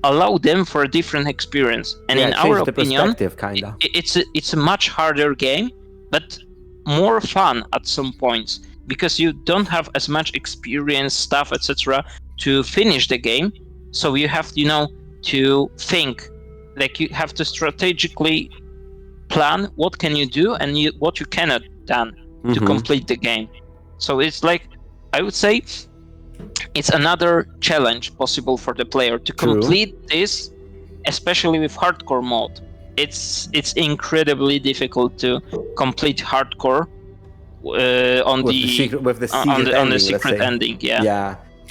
allow them for a different experience. And in our opinion, it's a much harder game, but more fun at some points, because you don't have as much experience, stuff, etc. to finish the game. So you have, to think, like you have to strategically plan what can you do and what you cannot done to complete the game. So it's like, I would say, it's another challenge possible for the player to complete this, especially with hardcore mode. It's incredibly difficult to complete hardcore on the secret ending.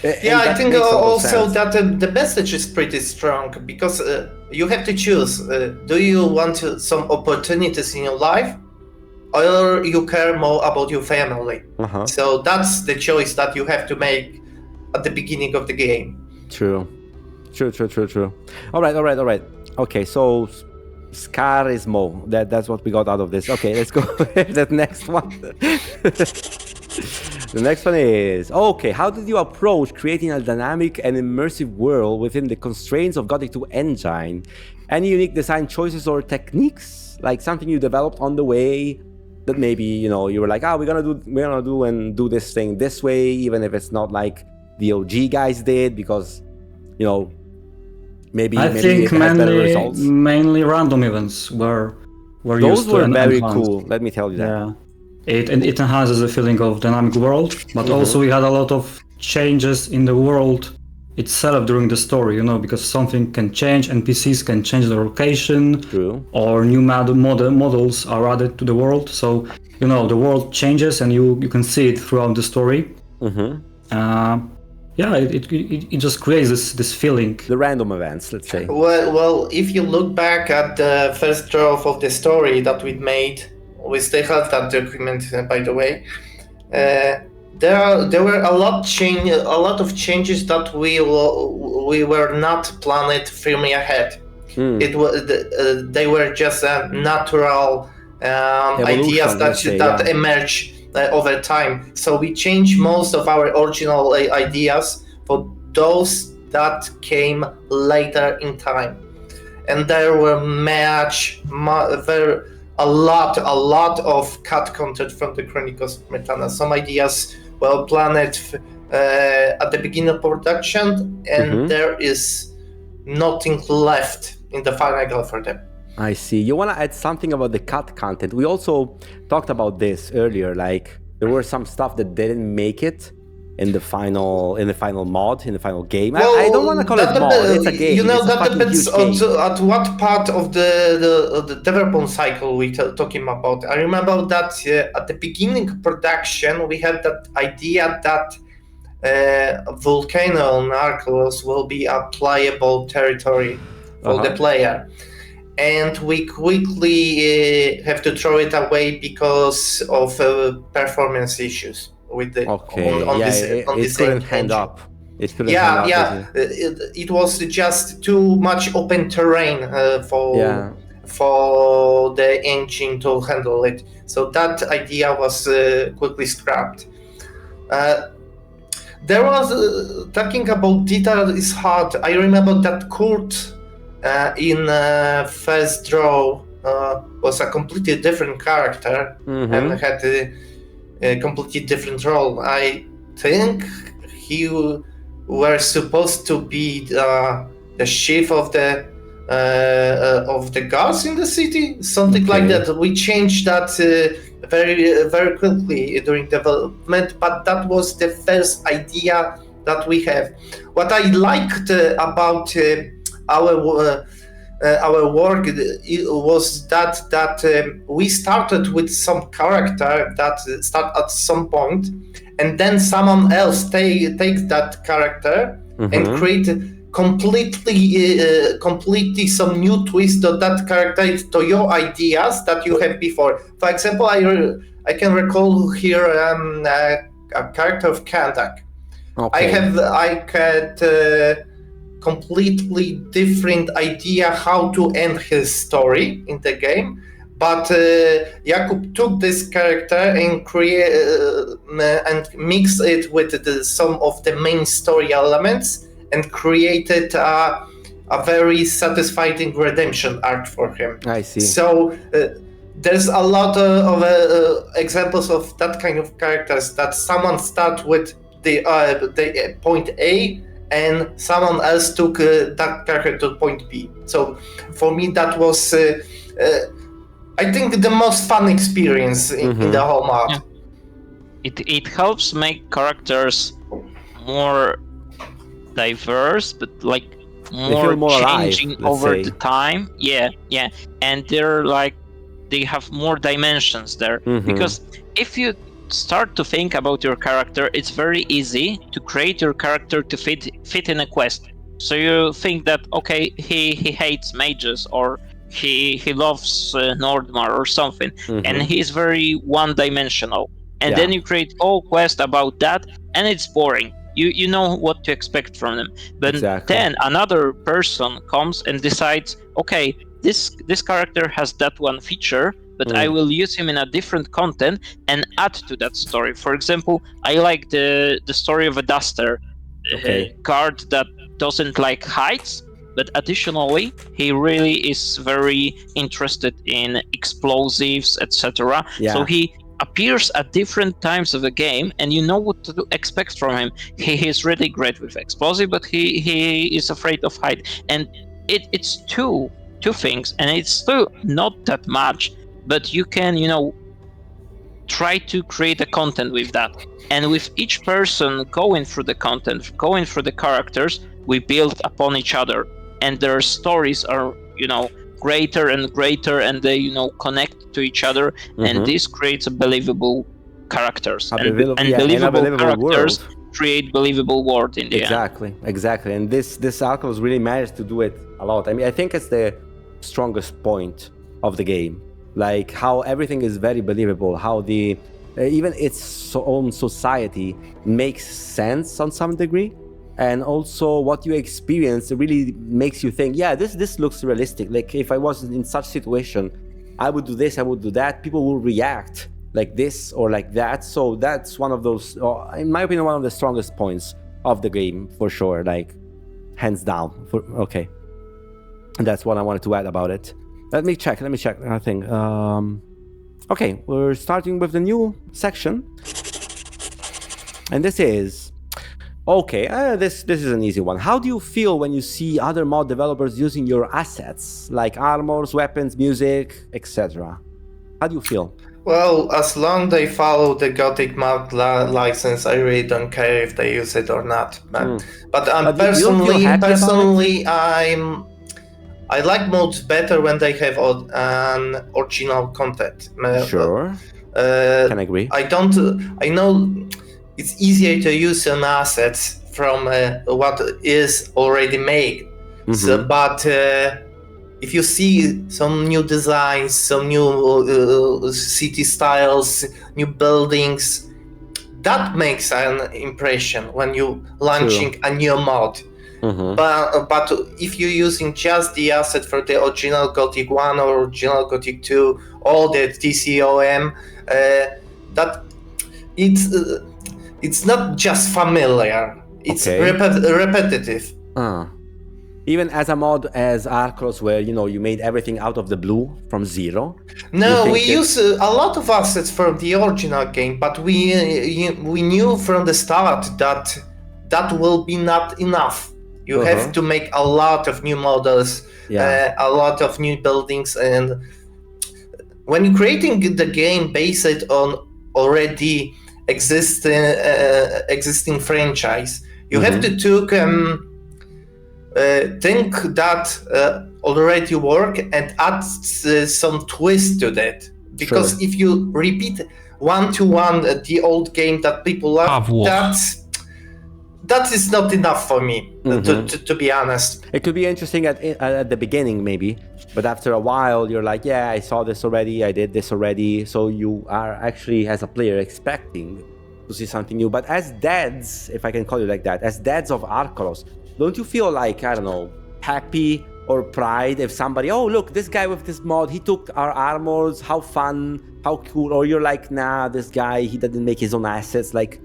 I think also that the message is pretty strong, because you have to choose. Do you want some opportunities in your life, or you care more about your family? So that's the choice that you have to make at the beginning of the game. True. All right. Okay, so Scarismo. That's what we got out of this. Okay, let's go with the next one. The next one is, how did you approach creating a dynamic and immersive world within the constraints of Gothic 2 engine? Any unique design choices or techniques? Like something you developed on the way that maybe, you were like, we're gonna do this thing this way, even if it's not like the OG guys did, because, maybe I think it has better results. Mainly random events were those used to were very enhance. cool, let me tell you that. Yeah. It enhances the feeling of dynamic world, but also we had a lot of changes in the world itself during the story, because something can change, NPCs can change their location, or new models are added to the world. So, the world changes and you can see it throughout the story. It just creates this feeling. The random events, let's say. Well, if you look back at the first draft of the story that we made, we still have that document, by the way. There were a lot of changes that we were not planned firmly ahead. They were just natural ideas that emerge over time. So we changed most of our original ideas for those that came later in time, and there were a lot of cut content from the Chronicles of Myrthana. Some ideas were planned at the beginning of production, and there is nothing left in the final for them. I see. You want to add something about the cut content? We also talked about this earlier. Like there were some stuff that didn't make it in the final mod, in the final game. Well, I don't want to call it mod. It's a game. That depends at what part of the development cycle we're talking about. I remember that at the beginning of production, we had that idea that Volcano and Archolos will be a playable territory for the player. And we quickly have to throw it away because of performance issues with the it couldn't hand up. It was just too much open terrain for the engine to handle it. So that idea was quickly scrapped. There was talking about detail is hard. I remember that Kurt in first draw was a completely different character and had a completely different role. I think he were supposed to be the chief of the guards in the city, something like that. We changed that very very quickly during development, but that was the first idea that we have. What I liked about our work was that we started with some character that start at some point, and then someone else takes that character and create completely some new twist to that character, to your ideas that you have before. For example, I can recall here a character of Kandak. Okay. I had completely different idea how to end his story in the game, but Jakub took this character and and mixed it with some of the main story elements and created a very satisfying redemption arc for him. I see. So there's a lot of examples of that kind of characters, that someone start with the point A and someone else took that character to point B. So for me that was I think the most fun experience in the whole mod. Yeah. It helps make characters more diverse, but like more changing alive, over the time. Yeah, and they have more dimensions there. Because if you start to think about your character, it's very easy to create your character to fit in a quest. So you think that okay, he hates mages, or he loves Nordmar or something, and he's very one-dimensional. And then you create whole quest about that, and it's boring. You know what to expect from them. But then another person comes and decides, okay, this character has that one feature, but I will use him in a different content and add to that story. For example, I like the story of a Duster, guard that doesn't like heights, but additionally, he really is very interested in explosives, etc. So he appears at different times of the game, and you know what to expect from him. He is really great with explosive, but he is afraid of height. And it's two things, and it's still not that much, but you can, try to create a content with that. And with each person going through the content, going through the characters, we build upon each other. And their stories are, greater and greater, and they, connect to each other. And this creates a believable characters. And believable characters create believable world in the end. Exactly. And this Archolos really managed to do it a lot. I mean, I think it's the strongest point of the game. Like how everything is very believable, how the even its own society makes sense on some degree. And also what you experience really makes you think, this looks realistic. Like if I was in such situation, I would do this, I would do that. People will react like this or like that. So that's one of those, in my opinion, one of the strongest points of the game for sure. Like hands down. Okay. And that's what I wanted to add about it. Let me check. I think. Okay, we're starting with the new section. And this is... Okay, this is an easy one. How do you feel when you see other mod developers using your assets, like armors, weapons, music, etc.? How do you feel? Well, as long as they follow the Gothic mod license, I really don't care if they use it or not. But personally, I like mods better when they have an original content. Sure, can agree. I know it's easier to use an asset from what is already made. So, but if you see some new designs, some new city styles, new buildings, that makes an impression when you launching a new mod. But if you're using just the asset for the original Gothic 1 or original Gothic 2, or the TCOM, that it's not just familiar, it's repetitive. Even as a mod as Archolos, where you made everything out of the blue from zero. No, we use a lot of assets from the original game, but we knew from the start that will be not enough. You have to make a lot of new models, a lot of new buildings, and when you're creating the game based on already existing franchise, you have to think that already work and add some twist to that. Because if you repeat one-to-one the old game that people love, that is not enough for me, to be honest. It could be interesting at the beginning, maybe, but after a while, you're like, yeah, I saw this already, I did this already. So you are actually, as a player, expecting to see something new. But as dads, if I can call you like that, as dads of Archolos, don't you feel like, I don't know, happy or pride if somebody, oh, look, this guy with this mod, he took our armors, how fun, how cool. Or you're like, nah, this guy, he didn't make his own assets. Like,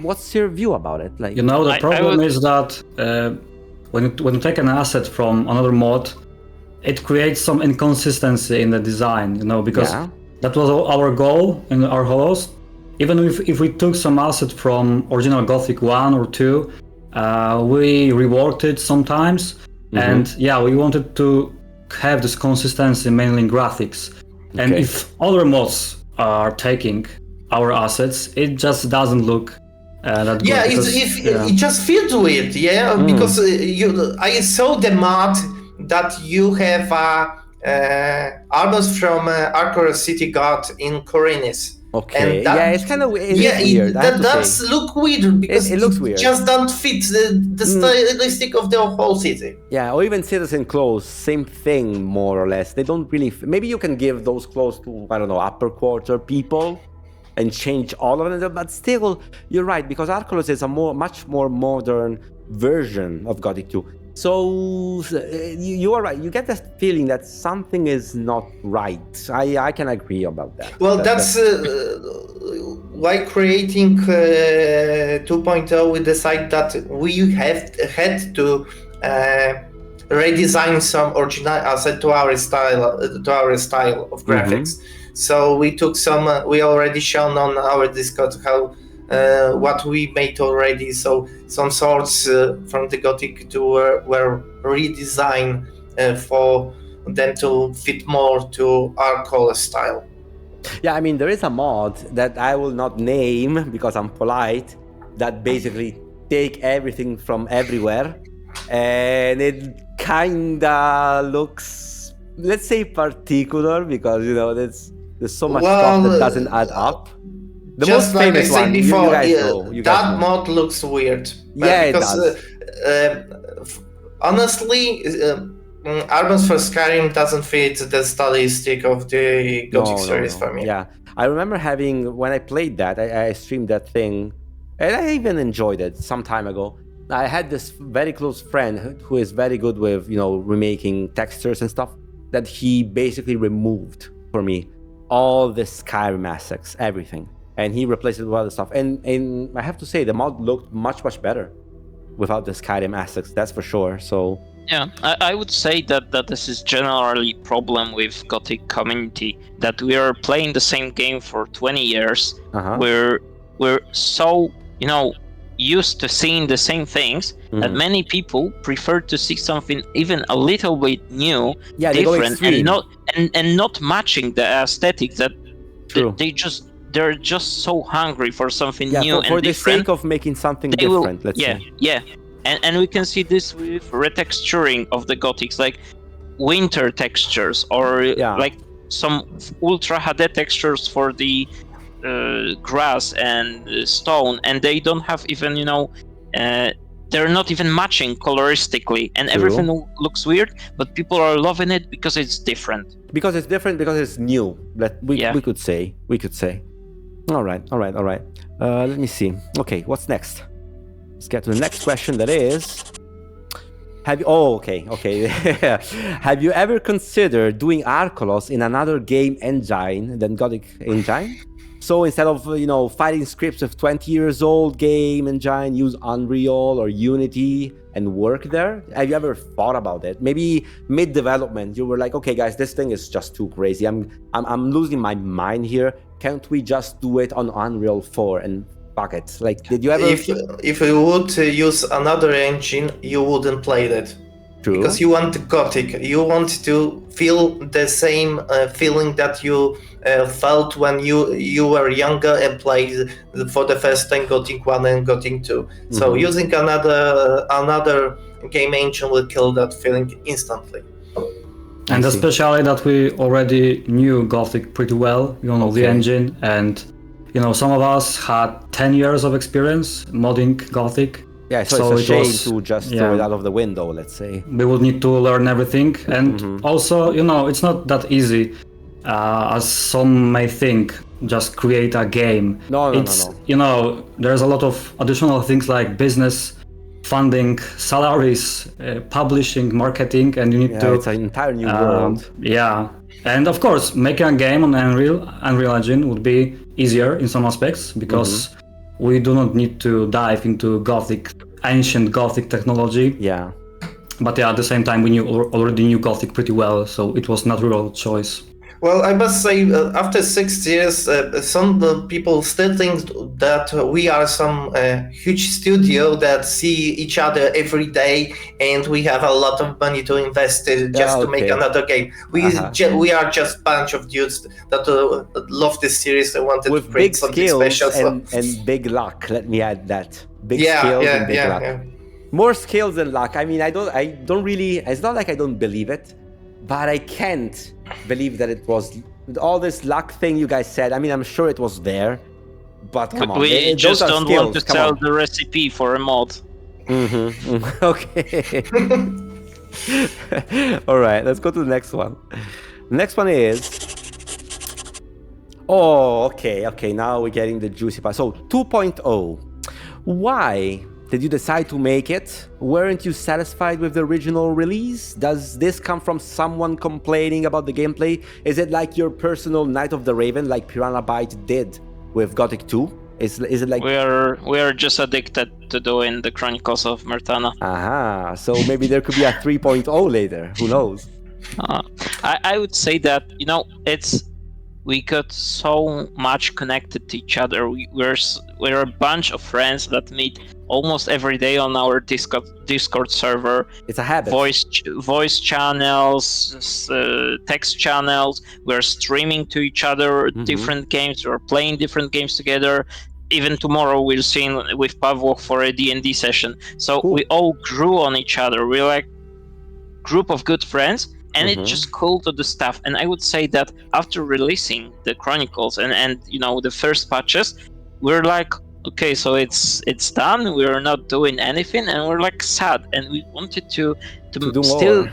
what's your view about it? Like, the problem is that when you take an asset from another mod, it creates some inconsistency in the design, because that was our goal in Archolos. Even if we took some asset from original Gothic 1 or 2, we reworked it sometimes. And we wanted to have this consistency mainly in graphics. Okay. And if other mods are taking our assets, it just doesn't look that good. Yeah, it just feels weird, because I saw the mod that you have armors from Archolos City God in Korinis. Okay, it's kind of weird. That look weird because it looks weird. Just don't fit the stylistic of the whole city. Yeah, or even citizen clothes, same thing more or less. They don't really. Maybe you can give those clothes to, I don't know, upper quarter people and change all of them. But still, you're right, because Archolos is a much more modern version of Gothic 2. So you are right. You get that feeling that something is not right. I can agree about that. Well, that's why creating 2.0, we decided that we had to redesign some original asset to our style of graphics. So we took some. We already shown on our Discord how. What we made already, so some sorts from the Gothic 2 were redesigned for them to fit more to our color style. Yeah, I mean, there is a mod that I will not name because I'm polite, that basically take everything from everywhere, and it kinda looks, let's say, particular, because there's so much stuff that doesn't add up. The just most like famous I said one, before, that mod looks weird. Yeah, because, it does. Honestly, Armors for Skyrim doesn't fit the stylistic of the Gothic series for me. Yeah, I remember when I played that, I streamed that thing, and I even enjoyed it some time ago. I had this very close friend who is very good with, remaking textures and stuff, that he basically removed for me all the Skyrim assets, everything. And he replaced it with other stuff. And I have to say, the mod looked much, much better without the Skyrim assets, that's for sure. So yeah, I would say that this is generally problem with Gothic community, that we are playing the same game for 20 years. We're so, used to seeing the same things that many people prefer to see something even a little bit new, different, and not matching the aesthetic that they're just so hungry for something new and for the different. sake of making something different, let's say. And we can see this with retexturing of the Gothics, like winter textures, or like some ultra HD textures for the grass and stone, and they don't have even, they're not even matching coloristically, and everything looks weird, but people are loving it because it's different. Because it's different, because it's new. We could say. All right. Let me see. Okay, what's next? Let's get to the next question. That is, have you ever considered doing Archolos in another game engine than Gothic engine? So instead of fighting scripts of 20 years old game engine, use Unreal or Unity and work there? Have you ever thought about it? Maybe mid-development, you were like, okay, guys, this thing is just too crazy. I'm losing my mind here. Can't we just do it on Unreal 4 and fuck it? Like, did you ever? If you would use another engine, you wouldn't play that. True. Because you want Gothic. You want to feel the same feeling that you felt when you were younger and played for the first time Gothic 1 and Gothic 2. So using another game engine will kill that feeling instantly. And especially that we already knew Gothic pretty well, the engine, and some of us had 10 years of experience modding Gothic. Yeah, so it's a shame was, to just throw it out of the window, let's say. We would need to learn everything, and also, it's not that easy as some may think. Just create a game. No. There's a lot of additional things like business, funding, salaries, publishing, marketing, and you need to. It's an entire new world. Yeah, and of course, making a game on Unreal Engine would be easier in some aspects because we do not need to dive into ancient Gothic technology. Yeah. But at the same time, we already knew Gothic pretty well, so it was not a real choice. Well, I must say, after 6 years, some people still think that we are some huge studio that see each other every day, and we have a lot of money to invest to make another game. We are just a bunch of dudes that love this series and wanted to create something special. And big luck. Let me add that. Big skills and big luck. Yeah. More skills than luck. I mean, I don't really. It's not like I don't believe it, but I can't believe that it was all this luck thing you guys said. I mean, I'm sure it was there, but come on. We just don't want to tell the recipe for a mod. Okay. All right, let's go to the next one. The next one is... Oh, okay. Now we're getting the juicy part. So, 2.0. Why did you decide to make it? Weren't you satisfied with the original release? Does this come from someone complaining about the gameplay? Is it like your personal Night of the Raven, like Piranha Byte did with Gothic 2? Is it like... We are just addicted to doing the Chronicles of Myrthana. Aha, so maybe there could be a 3.0 later. Who knows? I would say that, we got so much connected to each other. We're a bunch of friends that meet almost every day on our Discord server. It's a habit. Voice channels, text channels. We're streaming to each other different games. We're playing different games together. Even tomorrow we'll see with Pavlo for a D&D session. So we all grew on each other. We're like a group of good friends. And it's just cool to do stuff. And I would say that after releasing the Chronicles and the first patches, we're like, okay, so it's done. We're not doing anything, and we're like sad. And we wanted to still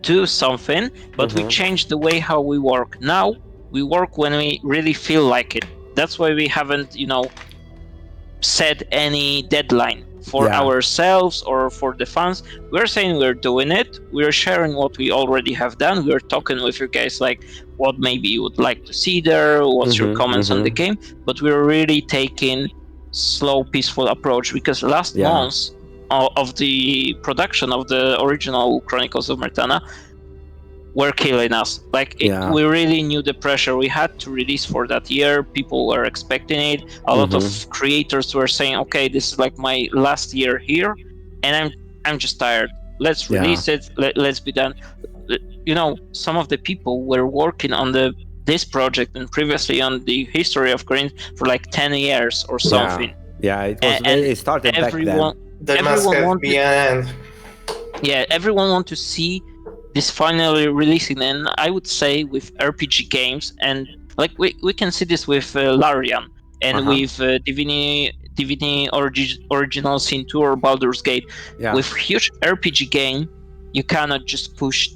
do something, but we changed the way how we work. Now we work when we really feel like it. That's why we haven't, set any deadline for ourselves or for the fans. We're saying we're doing it. We're sharing what we already have done. We're talking with you guys like what maybe you would like to see there, what's your comments on the game. But we're really taking slow, peaceful approach because last months of the production of the original Chronicles of Myrthana were killing us. We really knew the pressure we had to release for that year. People were expecting it. A lot of creators were saying, okay, this is like my last year here and I'm just tired. Let's release it. Let's be done. Some of the people were working on this project and previously on the history of Green for like 10 years or something. It started back then. There must have been an end. Yeah, everyone wants to see this finally releasing, and I would say with RPG games, and like we can see this with Larian and with Divinity Original Sin 2 or Baldur's Gate. With huge RPG game, you cannot just push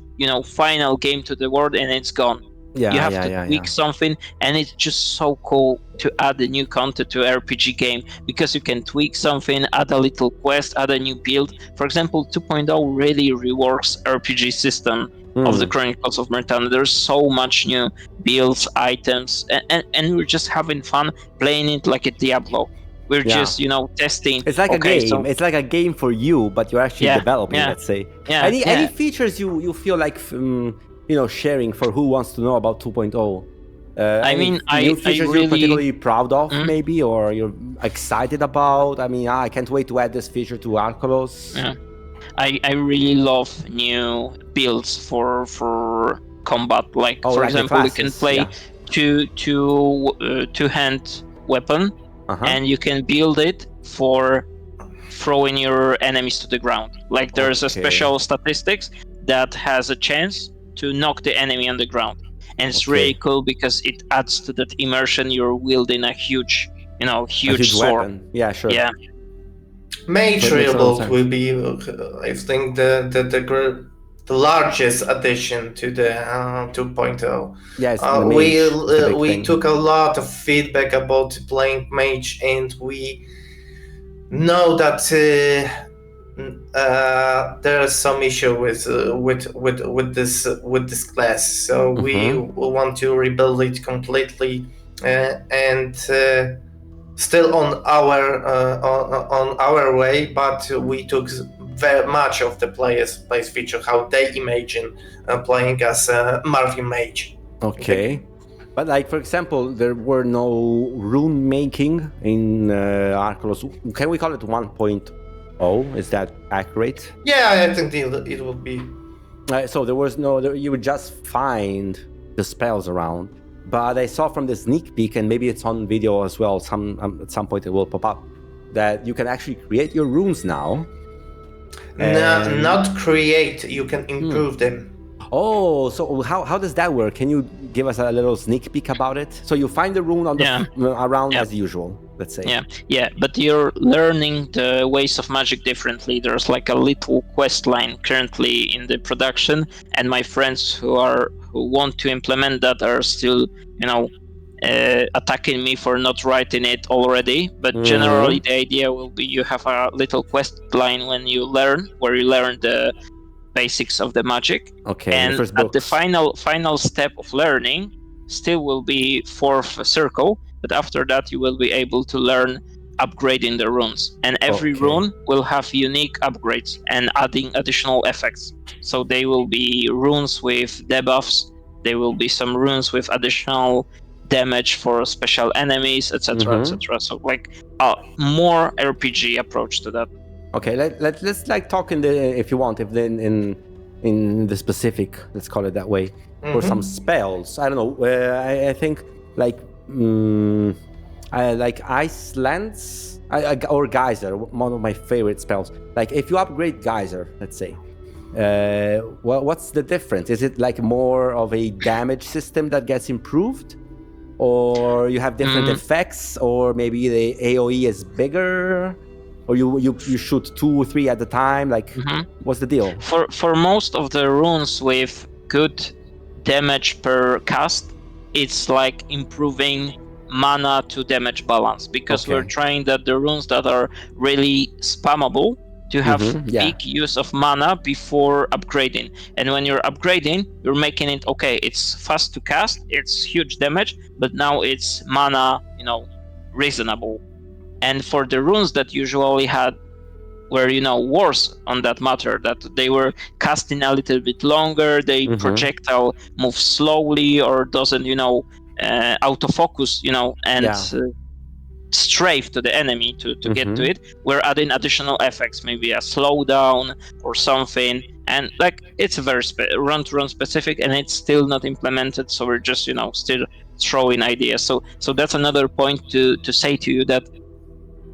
final game to the world and it's gone. You have to tweak something, and it's just so cool to add a new content to RPG game because you can tweak something, add a little quest, add a new build. For example, 2.0 really reworks RPG system of the Chronicles of Myrthana. There's so much new builds, items, and we're just having fun playing it like a Diablo. We're just, testing. It's like a game. It's like a game for you, but you're actually developing, let's say. Any features you feel like sharing for who wants to know about 2.0? New features you're particularly proud of, maybe, or you're excited about? I can't wait to add this feature to Archolos. I really love new builds for combat. For example, you can play two-hand weapon, and you can build it for throwing your enemies to the ground. There's a special statistics that has a chance to knock the enemy on the ground, and it's really cool because it adds to that immersion. You're wielding a huge sword. Weapon. Yeah, sure. Mage Rebuild will be, I think, the largest addition to the 2.0. Yes, we took a lot of feedback about playing Mage, and we know that there is some issue with this class. So we want to rebuild it completely, and still on our way, but we took very much of the players feature, how they imagine playing as Marvin Mage. Okay. But like, for example, there were no rune making in Archolos. Can we call it 1.0? Is that accurate? Yeah, I think it would be. So there was no, you would just find the spells around. But I saw from the sneak peek, and maybe it's on video as well, at some point it will pop up, that you can actually create your runes now. No, not create, you can improve them. Oh, so how does that work? Can you give us a little sneak peek about it? So you find the rune on the around as usual, let's say. Yeah, but you're learning the ways of magic differently. There's like a little quest line currently in the production, and my friends who want to implement that are still, attacking me for not writing it already. But generally, the idea will be you have a little quest line where you learn the basics of the magic. Okay. And at the final step of learning, still will be fourth circle. But after that, you will be able to learn upgrading the runes, and every rune will have unique upgrades and adding additional effects. So they will be runes with debuffs. There will be some runes with additional damage for special enemies, etc., etc. So like a more RPG approach to that. Okay, let's like talk if you want, in the specific, let's call it that way, for some spells. I don't know. I think like I like Ice Lance or Geyser, one of my favorite spells. Like if you upgrade Geyser, let's say, what's the difference? Is it like more of a damage system that gets improved, or you have different effects, or maybe the AOE is bigger? Or you shoot 2 or 3 at a time? Like, what's the deal? For most of the runes with good damage per cast, it's like improving mana to damage balance, because we're trying that the runes that are really spammable to have big use of mana before upgrading. And when you're upgrading, you're making it it's fast to cast, it's huge damage, but now it's mana, reasonable. And for the runes that usually were worse on that matter, that they were casting a little bit longer, they projectile moves slowly or doesn't, autofocus, and strafe to the enemy to get to it, we're adding additional effects, maybe a slowdown or something. And like it's a very run-to-run specific, and it's still not implemented, so we're just, still throwing ideas. So that's another point to say to you, that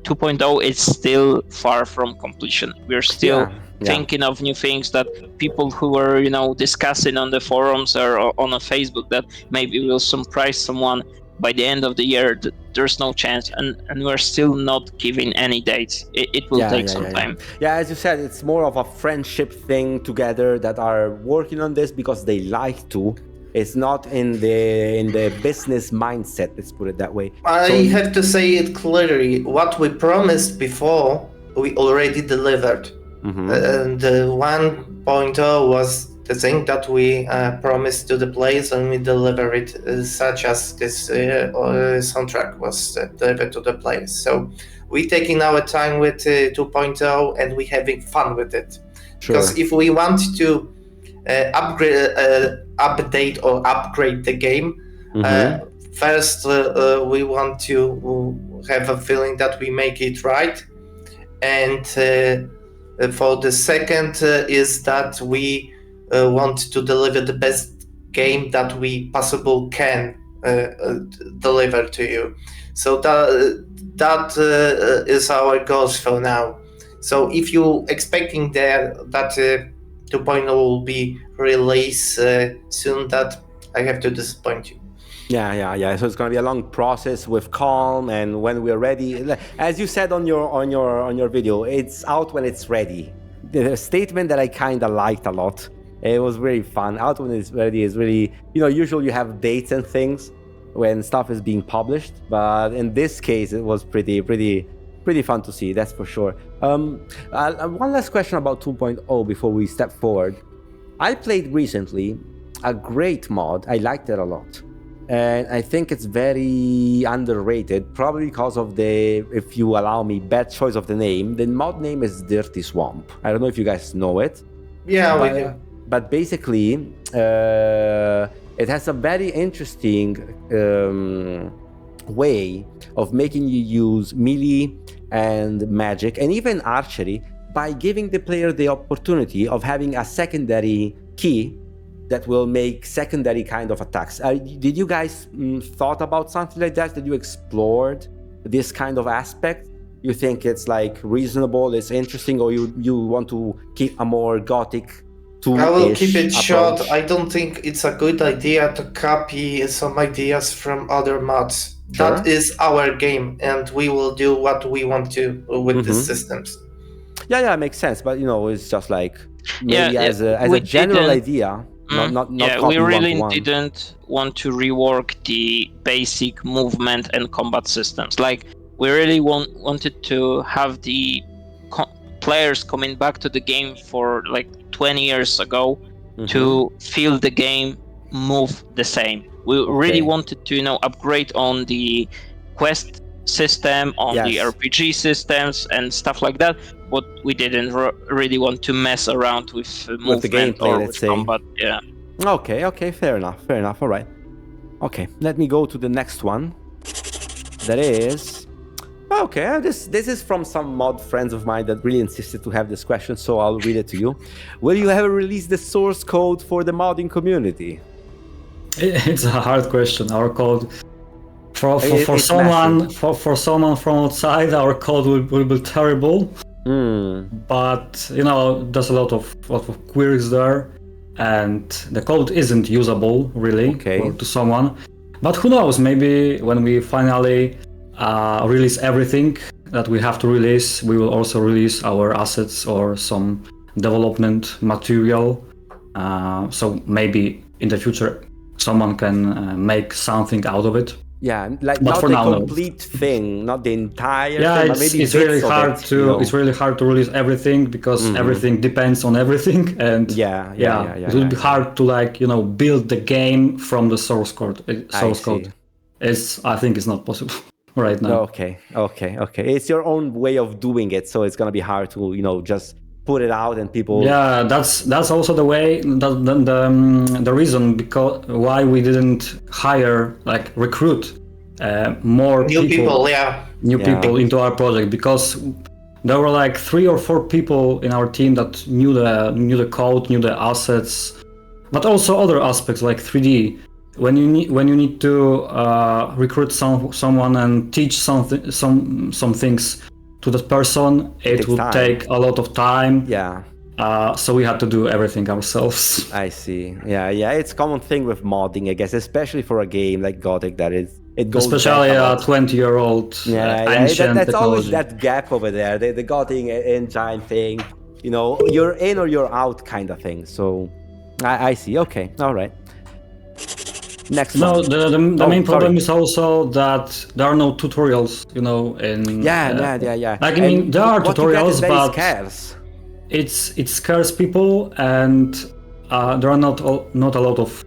2.0 is still far from completion. We're still thinking of new things that people who are, discussing on the forums or on a Facebook, that maybe will surprise someone by the end of the year. There's no chance, and we're still not giving any dates. It will take some time. Yeah, as you said, it's more of a friendship thing together that are working on this because they like to. It's not in the business mindset, let's put it that way. I have to say it clearly. What we promised before, we already delivered. The 1.0 was the thing that we promised to the players, and we deliver it, such as this soundtrack was delivered to the players. So we taking our time with 2.0, and we having fun with it. Because if we want to update or upgrade the game, first we want to have a feeling that we make it right, and for the second is that we want to deliver the best game that we possible can deliver to you. So that is our goals for now. So if you expecting that 2.0 will be released soon, that I have to disappoint you. Yeah. So it's gonna be a long process with calm, and when we're ready, as you said on your video, it's out when it's ready. The statement that I kind of liked a lot. It was very fun. Out when it's ready is really, usually you have dates and things when stuff is being published, but in this case, it was pretty fun to see. That's for sure. One last question about 2.0 before we step forward. I played recently a great mod. I liked it a lot. And I think it's very underrated, probably because of if you allow me, bad choice of the name. The mod name is Dirty Swamp. I don't know if you guys know it. Yeah, we do. But basically, it has a very interesting way of making you use melee and magic and even archery by giving the player the opportunity of having a secondary key that will make secondary kind of attacks. Did you guys thought about something like that? Did you explored this kind of aspect? You think it's like reasonable, it's interesting, or you want to keep a more Gothic tool-ish I will keep it short. approach? I don't think it's a good idea to copy some ideas from other mods. Sure. That is our game, and we will do what we want to with the systems. Yeah, makes sense. But it's just like maybe as a we general didn't- idea. Not we copy really one-to-one. didn't want to rework the basic movement and combat systems. Like, we really wanted to have the players coming back to the game for like 20 years ago to feel the game move the same. We really wanted to upgrade on the quest system, on the RPG systems and stuff like that, but we didn't really want to mess around with movement the gameplay, or let's with say. combat. Yeah. Okay, fair enough. All right. Okay, let me go to the next one. That is... Okay, this is from some mod friends of mine that really insisted to have this question, so I'll read it to you. Will you ever release the source code for the modding community? It's a hard question. Our code for It's someone from outside, our code will be terrible. But there's a lot of queries there, and the code isn't usable really to someone. But who knows? Maybe when we finally release everything that we have to release, we will also release our assets or some development material. So maybe in the future someone can make something out of it. Yeah, like but not for the now, complete thing, not the entire thing, yeah, but maybe it's really bits of hard it, to it's really hard to release everything because everything depends on everything, and it will be hard to build the game from the source code. Code. I think it's not possible right now. Okay. It's your own way of doing it, so it's gonna be hard to just put it out and people. Yeah, that's also the way the reason why we didn't recruit more new people into our project, because there were 3 or 4 people in our team that knew the code, knew the assets, but also other aspects like 3D. When you need to recruit someone and teach some things to that person, it would take a lot of time. Yeah. So we had to do everything ourselves. I see. Yeah. It's a common thing with modding, I guess, especially for a game like Gothic it goes especially a 20-year-old ancient that's technology. always that gap over there. The Gothic engine thing, you're in or you're out kind of thing. So I see. Okay. All right. Next one. No, the main problem is also that there are no tutorials, in... Yeah. There are tutorials, but scarce. It scares people, and there are not a lot of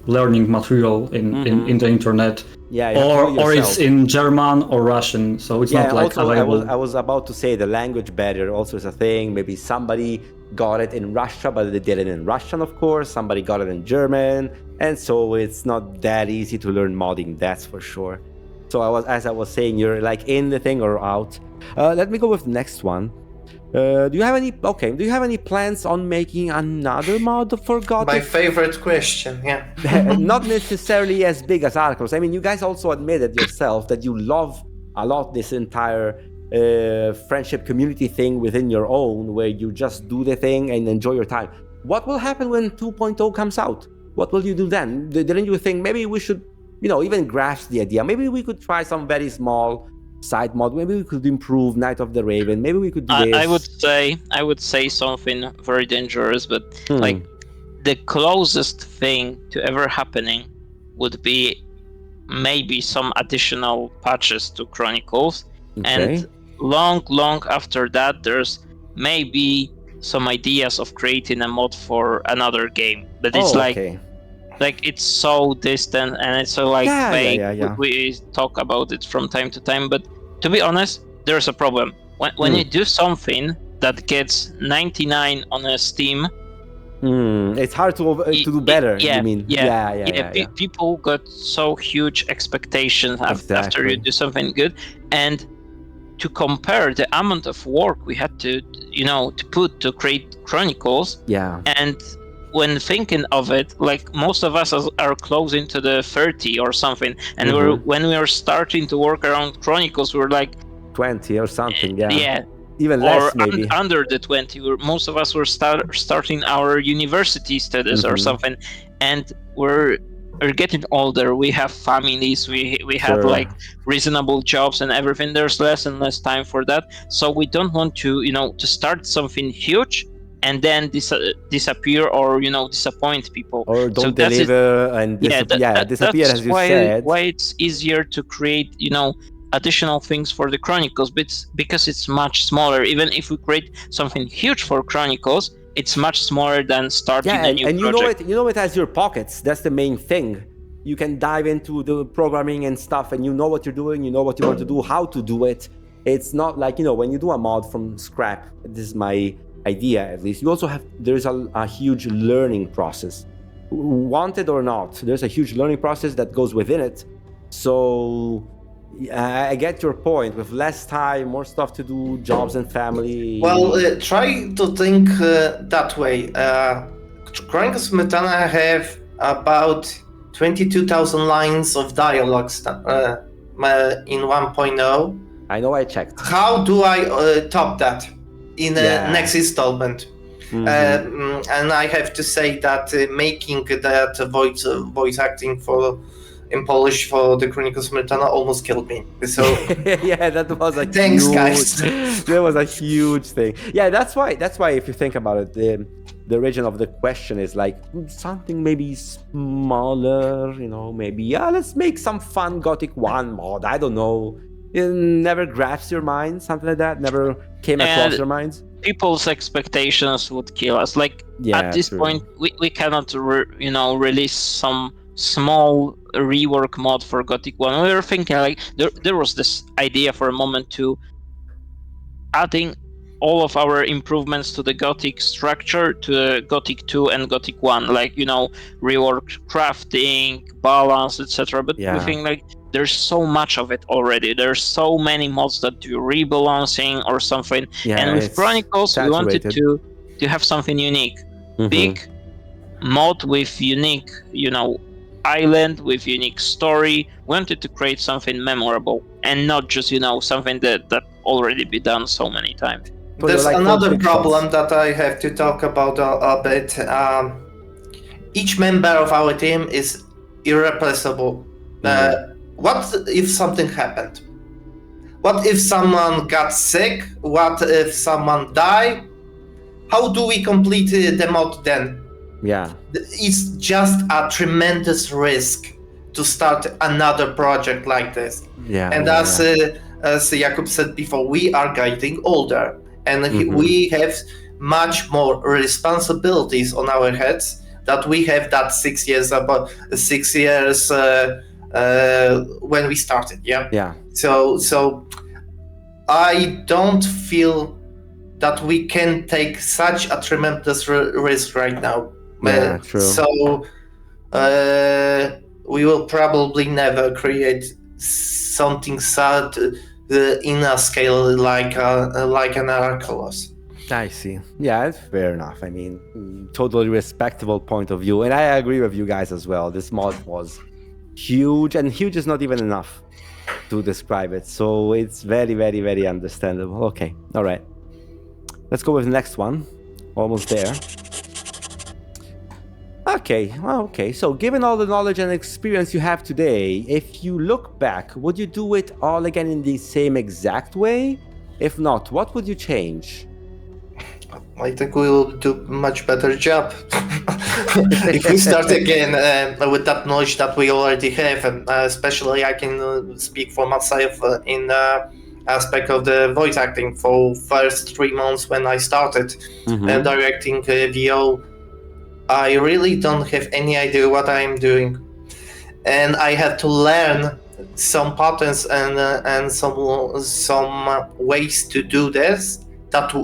learning material in the internet. Yeah, or it's in German or Russian, so it's not available. I was about to say the language barrier also is a thing. Maybe somebody got it in Russia, but they did it in Russian, of course. Somebody got it in German, and so it's not that easy to learn modding. That's for sure. So as I was saying, you're in the thing or out. Let me go with the next one. Do you have any plans on making another mod for Gothic? My favorite question, yeah. Not necessarily as big as Archolos. I mean, you guys also admitted yourself that you love a lot this entire friendship community thing within your own, where you just do the thing and enjoy your time. What will happen when 2.0 comes out? What will you do then? Didn't you think maybe we should even grasp the idea. Maybe we could try some very small side mod. Maybe we could improve Night of the Raven. Maybe we could do this. I would say something very dangerous, but like the closest thing to ever happening would be maybe some additional patches to Chronicles, and long after that, there's maybe some ideas of creating a mod for another game, but it's like it's so distant, and it's so like vague. We talk about it from time to time, but to be honest, there's a problem when you do something that gets 99 on Steam. It's hard to do better. Yeah, you mean? Yeah. People got so huge expectations after you do something good, and to compare the amount of work we had to put to create Chronicles. Yeah. And when thinking of it, like most of us are closing to the 30 or something, and when we were starting to work around Chronicles, we were like 20 or something. Yeah. Even less, maybe. Under the 20. Most of us were starting our university studies or something, and we're getting older. We have families. We have like reasonable jobs and everything. There's less and less time for that. So we don't want to to start something huge and then disappear or disappoint people, or don't deliver and disappear, as you said. Why it's easier to create additional things for the Chronicles, but because it's much smaller. Even if we create something huge for Chronicles, it's much smaller than starting a new project. You know it has your pockets. That's the main thing. You can dive into the programming and stuff, and you know what you're doing, you know what you want to do, how to do it. It's not like when you do a mod from scrap. This is my idea, at least. You also there's a huge learning process, wanted or not. There's a huge learning process that goes within it. So I get your point. With less time, more stuff to do, jobs and family. Well, try to think that way. Chronicles of Myrthana have about 22,000 lines of dialogues in 1.0. I know, I checked. How do I top that in the next installment? And I have to say that making that voice acting in Polish for the Chronicles of Myrthana almost killed me. So that was a thanks, guys. That was a huge thing. Yeah, that's why if you think about it, the origin of the question is like something maybe smaller, maybe let's make some fun Gothic 1 mod. I don't know. It never grabs your mind, something like that. Never came across your minds. People's expectations would kill us. Like at this point, we cannot release some small rework mod for Gothic 1. We were thinking like there was this idea for a moment to adding all of our improvements to the Gothic structure to Gothic 2 and Gothic 1, like rework crafting, balance, etc. But we think like there's so much of it already. There's so many mods that do rebalancing or something. And with Chronicles, we wanted to have something unique. Big mod with unique, island with unique story. We wanted to create something memorable and not just something that already been done so many times. There's another problem that I have to talk about a bit. Each member of our team is irreplaceable. What if something happened? What if someone got sick? What if someone died? How do we complete the mod then? Yeah. It's just a tremendous risk to start another project like this. Yeah. And as Jakub said before, we are getting older, and we have much more responsibilities on our heads that we have that 6 years when we started. Yeah. So I don't feel that we can take such a tremendous risk right now. Yeah, true. So we will probably never create something sad in a scale like an Archolos. I see. Yeah, it's fair enough. I mean, totally respectable point of view, and I agree with you guys as well. This mod was huge, and huge is not even enough to describe it. So it's very, very, very understandable. Okay, all right. Let's go with the next one. Almost there. Okay, well, okay. So, given all the knowledge and experience you have today, if you look back, would you do it all again in the same exact way? If not, what would you change? I think we will do a much better job if we start again with that knowledge that we already have, and especially I can speak for myself in aspect of the voice acting. For first 3 months when I started directing VO, I really don't have any idea what I am doing, and I had to learn some patterns and some ways to do this that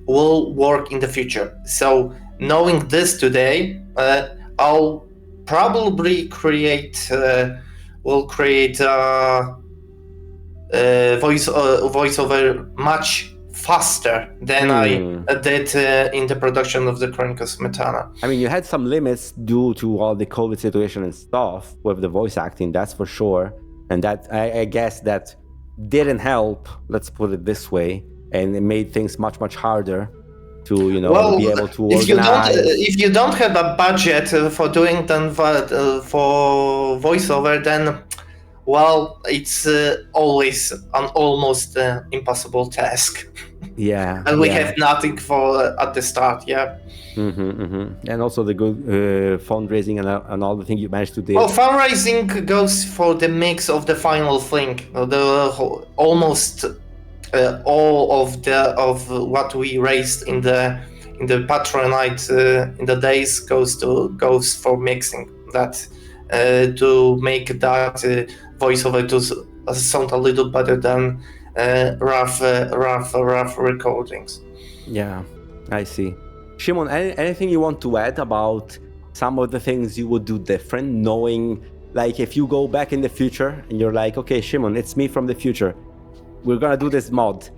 will work in the future. So knowing this today, I'll probably create voiceover much faster than I did in the production of the Chronicles of Myrthana. I mean, you had some limits due to all the COVID situation and stuff with the voice acting, that's for sure. And that, I guess that didn't help, let's put it this way, and it made things much, much harder to, be able to organize. If you don't have a budget for doing them for voiceover, then it's always an almost impossible task. Yeah. And we have nothing for at the start, yeah. And also the good fundraising and all the things you managed to do. Well, fundraising goes for the mix of the final thing. Almost all of what we raised in the Patronite in the days goes for mixing that to make that voiceover to sound a little better than rough recordings. Yeah, I see. Shimon, anything you want to add about some of the things you would do different, knowing, like, if you go back in the future and you're like, okay, Shimon, it's me from the future, we're gonna do this mod.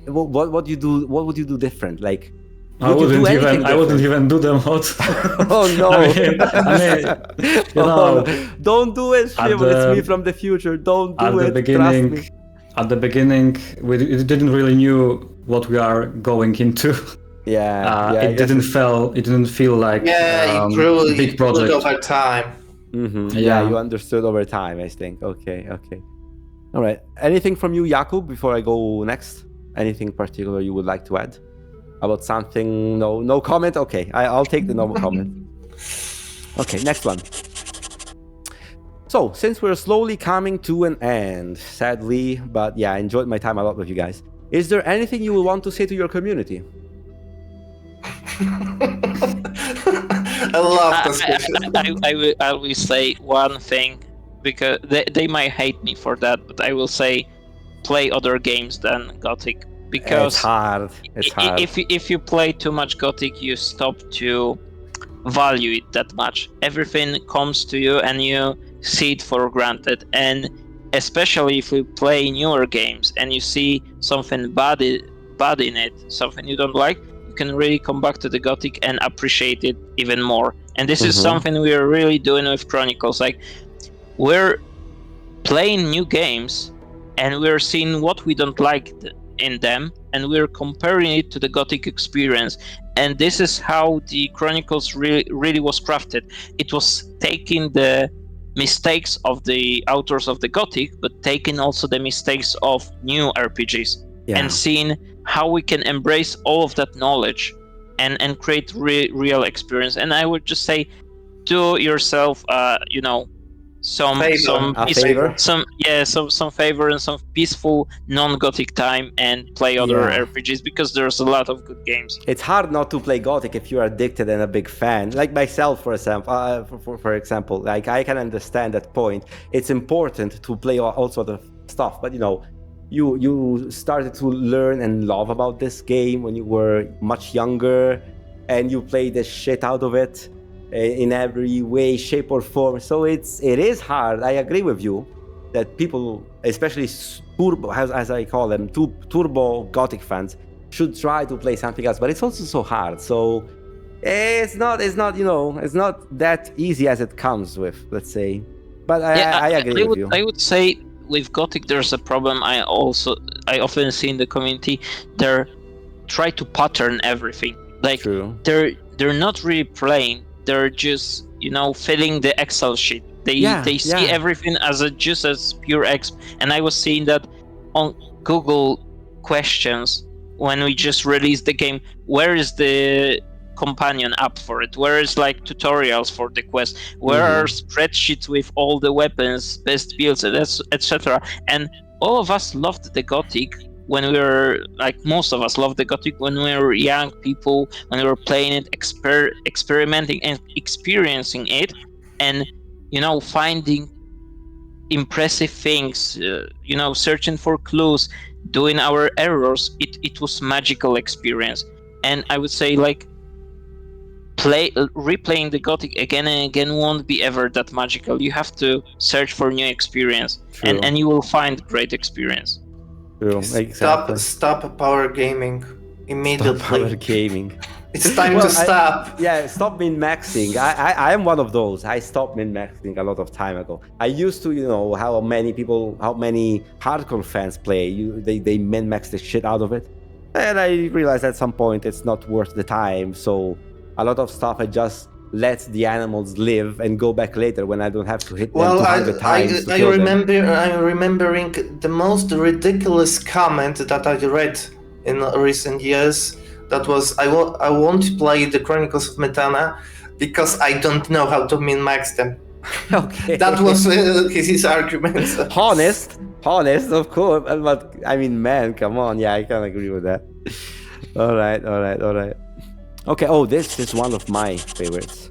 What would you do? What would you do different? Like, I wouldn't even do the mod. Oh no! No. Don't do it, Shimon. It's me from the future. Don't do it. Trust me. At the beginning, we didn't really knew what we are going into. It didn't feel like it grew a big project over time. Yeah, you understood over time, I think. Okay. All right. Anything from you, Jakub, before I go next? Anything particular you would like to add about something? No comment. Okay, I'll take the no comment. Okay, next one. So, since we're slowly coming to an end, sadly, but yeah, I enjoyed my time a lot with you guys. Is there anything you would want to say to your community? I love this question. I will say one thing, because they might hate me for that, but I will say play other games than Gothic, because it's hard. If you play too much Gothic, you stop to value it that much. Everything comes to you and you see it for granted, and especially if you play newer games and you see something bad in it, something you don't like, you can really come back to the Gothic and appreciate it even more. And this is something we are really doing with Chronicles. Like, we're playing new games and we're seeing what we don't like in them, and we're comparing it to the Gothic experience. And this is how the Chronicles really was crafted. It was taking the mistakes of the authors of the Gothic, but taking also the mistakes of new RPGs, and seeing how we can embrace all of that knowledge and create real experience. And I would just say, do yourself, some favor and some peaceful non-Gothic time, and play other RPGs, because there's a lot of good games. It's hard not to play Gothic if you're addicted and a big fan, like myself, for example. Like, I can understand that point. It's important to play all sort of stuff, but you started to learn and love about this game when you were much younger, and you played the shit out of it in every way, shape, or form. So it is hard. I agree with you that people, especially turbo, as I call them, turbo Gothic fans, should try to play something else. But it's also so hard. So it's not that easy as it comes with, let's say. But I agree with you. I would say with Gothic, there's a problem. I often see in the community, they try to pattern everything. Like, True. they're not really playing they're just filling the Excel sheet. They see everything as just as pure X. And I was seeing that on Google questions when we just released the game. Where is the companion app for it? Where is like tutorials for the quest? Where are spreadsheets with all the weapons, best builds, etc.? And all of us loved the Gothic when we were most of us loved the Gothic when we were young people, when we were playing it, experimenting and experiencing it, and finding impressive things, searching for clues, doing our errors. It was magical experience. And I would say replaying the Gothic again and again won't be ever that magical. You have to search for new experience, and you will find great experience. True. Exactly. Stop power gaming immediately. Stop power gaming. It's time to stop. Stop min-maxing. I am one of those. I stopped min-maxing a lot of time ago. I used to, how many hardcore fans play. They min-max the shit out of it. And I realized at some point it's not worth the time. So a lot of stuff I just let the animals live and go back later when I don't have to hit them 200 times. I'm remembering the most ridiculous comment that I read in recent years. That was, I want to play the Chronicles of Myrthana because I don't know how to min-max them. Okay. That was his argument. Honest, of course. But I mean, man, come on. Yeah, I can agree with that. All right. Okay, this is one of my favorites.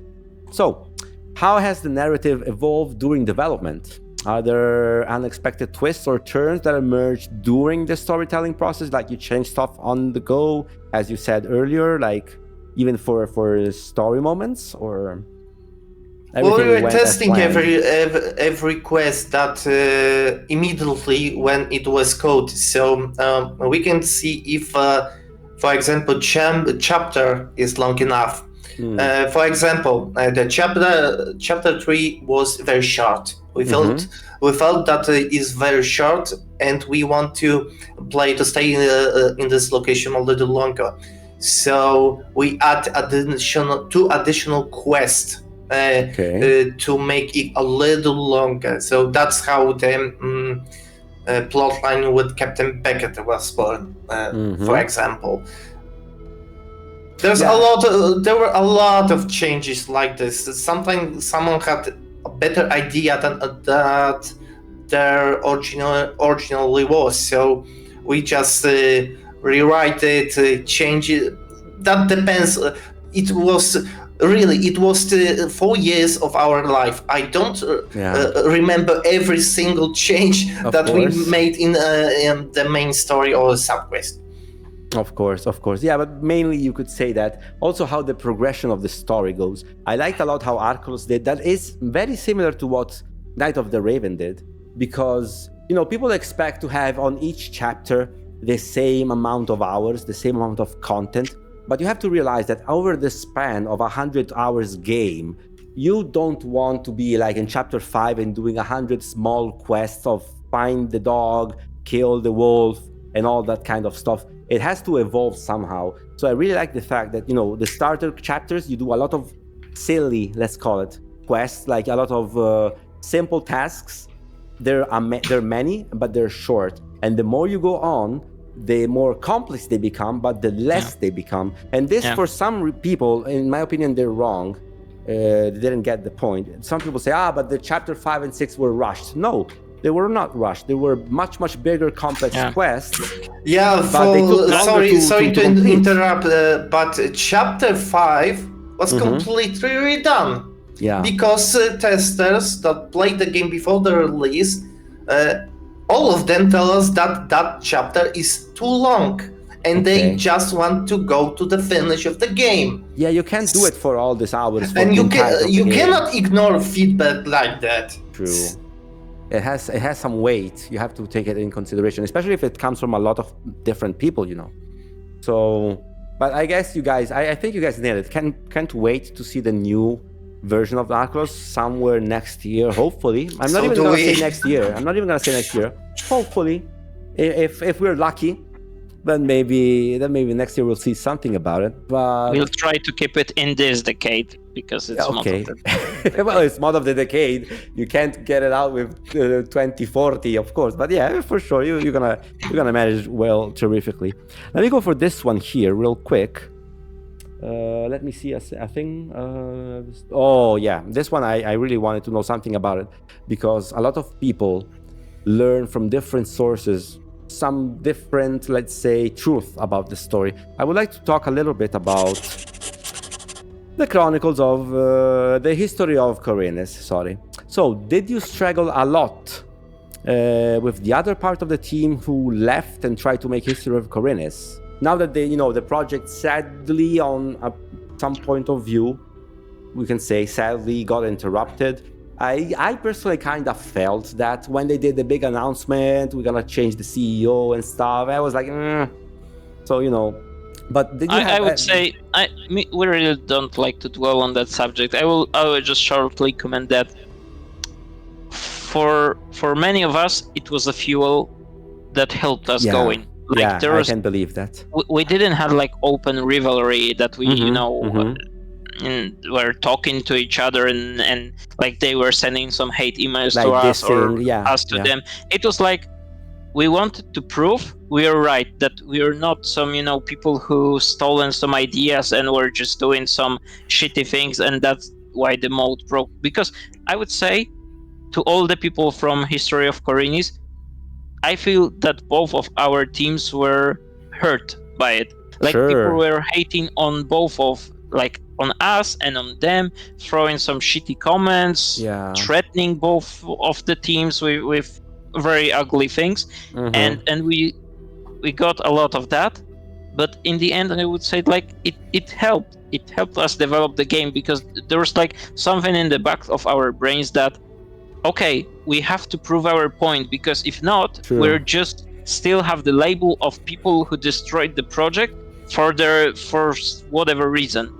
So, how has the narrative evolved during development? Are there unexpected twists or turns that emerge during the storytelling process? Like you change stuff on the go, as you said earlier, like even for story moments, or well, we were testing every quest that immediately when it was coded. So we can see if, for example, chapter is long enough. For example, the chapter 3 was very short. We felt that it is very short, and we want to stay in this location a little longer. So we add two additional quests to make it a little longer. So that's how the plotline with Captain Beckett was born, for example. There were a lot of changes like this. Sometimes someone had a better idea than that there originally was. So we just rewrite it, change it. That depends. It was 4 years of our life. I don't remember every single change that we made in the main story or subquest. Of course. Yeah, but mainly you could say that also how the progression of the story goes. I liked a lot how Archolos did. That is very similar to what Night of the Raven did, because, people expect to have on each chapter the same amount of hours, the same amount of content. But you have to realize that over the span of 100 hours game, you don't want to be like in chapter 5 and doing 100 small quests of find the dog, kill the wolf, and all that kind of stuff. It has to evolve somehow. So I really like the fact that, the starter chapters, you do a lot of silly, let's call it, quests, like a lot of simple tasks. There are many, but they're short. And the more you go on, the more complex they become, but the less they become. And this, for some people, in my opinion, they're wrong. They didn't get the point. Some people say, but the chapter 5 and 6 were rushed. No, they were not rushed. They were much bigger, complex quests. Yeah, sorry to interrupt, but chapter 5 was completely redone. Yeah. Because testers that played the game before the release, all of them tell us that chapter is too long, and they just want to go to the finish of the game. Yeah, you can't do it for all these hours. And you cannot ignore feedback like that. True. It has some weight. You have to take it in consideration, especially if it comes from a lot of different people, So, but I guess you guys, I think you guys nailed it. Can't wait to see the new version of Archolos somewhere next year, hopefully. I'm not even gonna say next year. Hopefully, if we're lucky. then maybe next year we'll see something about it. But we'll try to keep it in this decade because it's okay. mod of the Well, it's mod of the decade. You can't get it out with 2040, of course. But yeah, for sure, you're gonna manage well, terrifically. Let me go for this one here, real quick. Let me see a thing. Oh yeah, this one I really wanted to know something about it because a lot of people learn from different sources some different, let's say, truth about the story. I would like to talk a little bit about the Chronicles of the history of Khorinis. Sorry. So, did you struggle a lot with the other part of the team who left and tried to make history of Khorinis? Now that the project sadly, on some point of view, we can say sadly got interrupted. I personally kind of felt that when they did the big announcement, we're gonna change the CEO and stuff. I was like, so but did you I would say we really don't like to dwell on that subject. I will just shortly comment that for many of us, it was a fuel that helped us going. Like, I can believe that. We didn't have like open rivalry that we were talking to each other and like they were sending some hate emails like to us or us to them. It was like we wanted to prove we are right, that we are not some people who stolen some ideas and were just doing some shitty things, and that's why the mode broke. Because I would say to all the people from History of Khorinis, I feel that both of our teams were hurt by it. Like, people were hating on both of, like, on us and on them, throwing some shitty comments, threatening both of the teams with very ugly things, and we got a lot of that. But in the end, I would say, like, it helped. It helped us develop the game, because there was like something in the back of our brains that, okay, we have to prove our point, because if not, we're just still have the label of people who destroyed the project for whatever reason.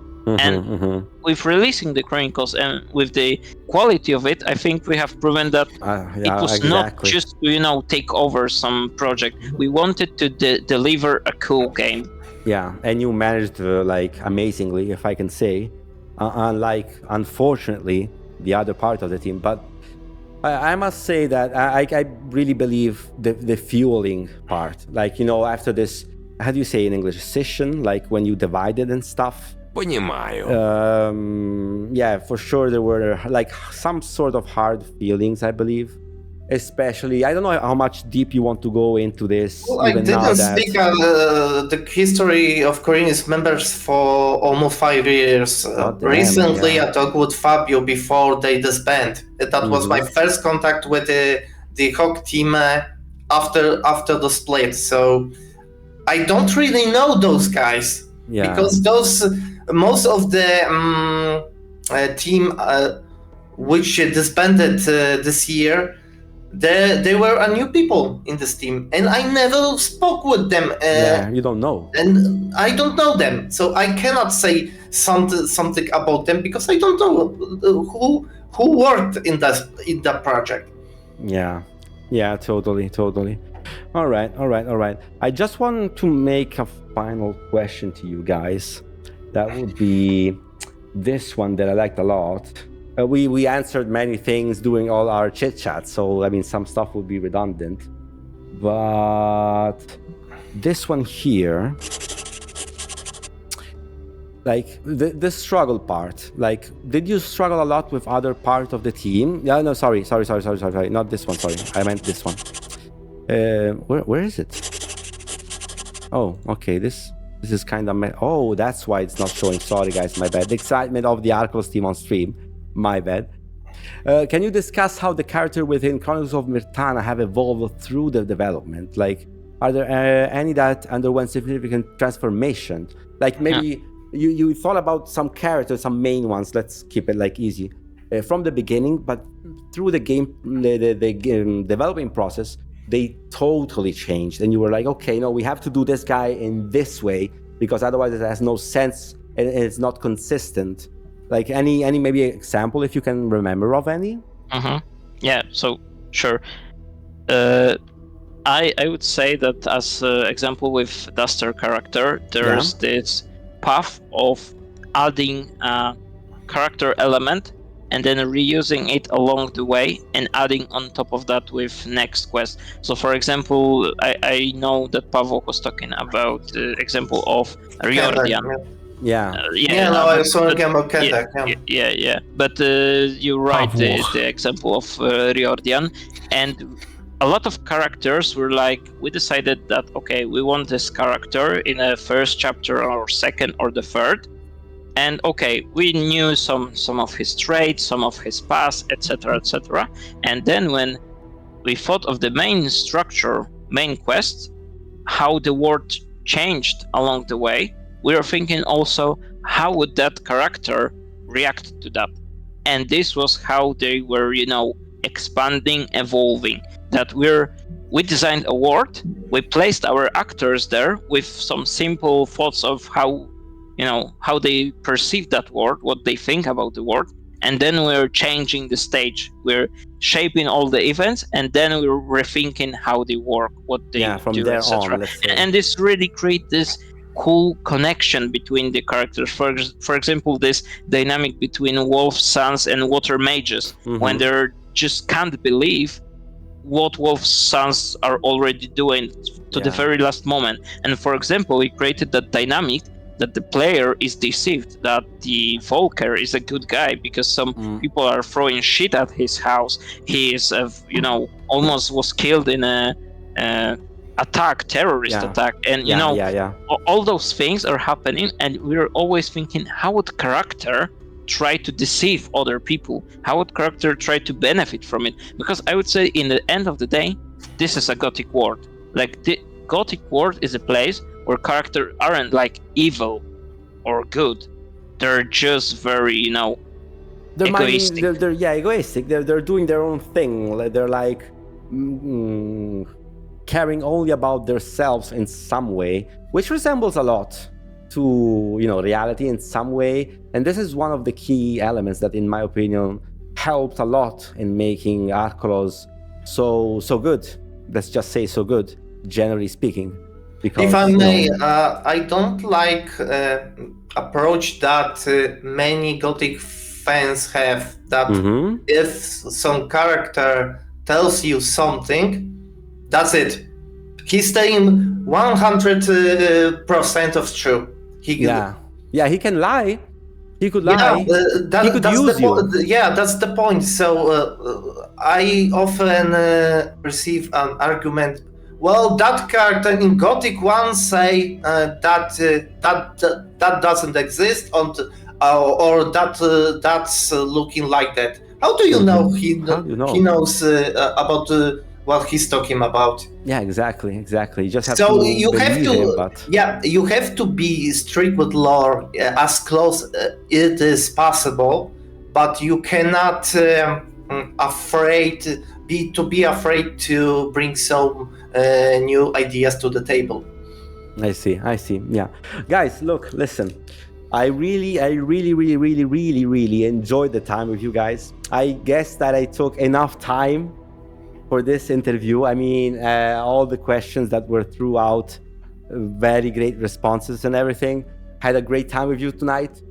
With releasing the Chronicles and with the quality of it, I think we have proven that it was not just to take over some project. We wanted to deliver a cool game. Yeah, and you managed like amazingly, if I can say, unlike, unfortunately, the other part of the team. But I must say that I really believe the fueling part, like, after this, how do you say in English, session, like when you divided and stuff. Понимаю. Yeah, for sure there were like some sort of hard feelings, I believe. Especially, I don't know how much deep you want to go into this. Well, I didn't speak the history of Khorinis members for almost 5 years. Recently, I talked with Fabio before they disbanded. That was my first contact with the Hawk team after the split. So I don't really know those guys, because most of the team which disbanded this year, they were new people in this team, and I never spoke with them. You don't know, and I don't know them, so I cannot say something about them, because I don't know who worked in that project. Yeah, totally. All right. I just want to make a final question to you guys. That would be this one that I liked a lot. We answered many things doing all our chit chat, so I mean some stuff would be redundant. But this one here, like the struggle part. Like, did you struggle a lot with other part of the team? Yeah, no, sorry, not this one. Sorry, I meant this one. Where is it? Oh, okay. This is kind of oh, that's why it's not showing. Sorry, guys, my bad. The excitement of the Archolos team on stream. My bad. Can you discuss how the character within Chronicles of Myrthana have evolved through the development? Like, are there any that underwent significant transformation? Like, maybe you thought about some characters, some main ones. Let's keep it like easy from the beginning, but through the game, the game developing process, they totally changed, and you were like, okay, no, we have to do this guy in this way, because otherwise it has no sense and it's not consistent. Like, any maybe example, if you can remember of any? Yeah, so sure. I would say that as example with Duster character, there's this path of adding a character element and then reusing it along the way and adding on top of that with next quest. So for example, I know that Pavel was talking about the example of Riordan. I was talking about Kendak. Yeah. But you write the example of Riordan, and a lot of characters were like, we decided that, okay, we want this character in a first chapter or second or the third. And okay, we knew some of his traits, some of his past, etc., etc. And then when we thought of the main structure, main quest, how the world changed along the way, we were thinking also, how would that character react to that? And this was how they were, expanding, evolving. That we designed a world, we placed our actors there with some simple thoughts of how they perceive that world, what they think about the world, and then we're changing the stage, we're shaping all the events, and then we're rethinking how they work, what they do, etc. And this really creates this cool connection between the characters. For example, this dynamic between wolf sons and water mages, when they're just can't believe what wolf sons are already doing to the very last moment. And for example, we created that dynamic that the player is deceived that the Volker is a good guy because some people are throwing shit at his house. He is, almost was killed in a terrorist attack, and all those things are happening, and we're always thinking, how would character try to deceive other people? How would character try to benefit from it? Because I would say, in the end of the day, this is a Gothic world. Like, the Gothic world is a place where characters aren't like evil or good. They're just very, egoistic. They're egoistic. They're doing their own thing. They're like caring only about themselves in some way, which resembles a lot to reality in some way. And this is one of the key elements that, in my opinion, helped a lot in making Archolos so good. Let's just say so good, generally speaking. Because, if I may, I don't like approach that many Gothic fans have, that if some character tells you something, that's it. He's saying 100% of true. He can lie. He could lie. He could use you. That's the point. So I often receive an argument. Well, that character in Gothic 1 say that doesn't exist, or that's looking like that. How do you know he knows about what he's talking about? Yeah, exactly. You just have to believe him, you have to be strict with lore as close it is possible, but you cannot be afraid to bring some new ideas to the table. I see. Yeah, guys, listen. I really enjoyed the time with you guys. I guess that I took enough time for this interview. I mean, all the questions that were throughout, very great responses and everything. Had a great time with you tonight,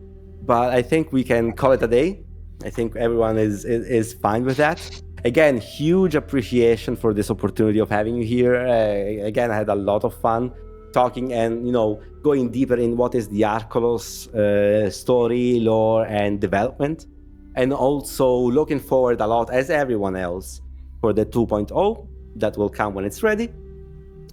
but I think we can call it a day. I think everyone is fine with that. Again, huge appreciation for this opportunity of having you here. Again, I had a lot of fun talking and, going deeper in what is the Archolos story, lore, and development. And also looking forward a lot, as everyone else, for the 2.0 that will come when it's ready.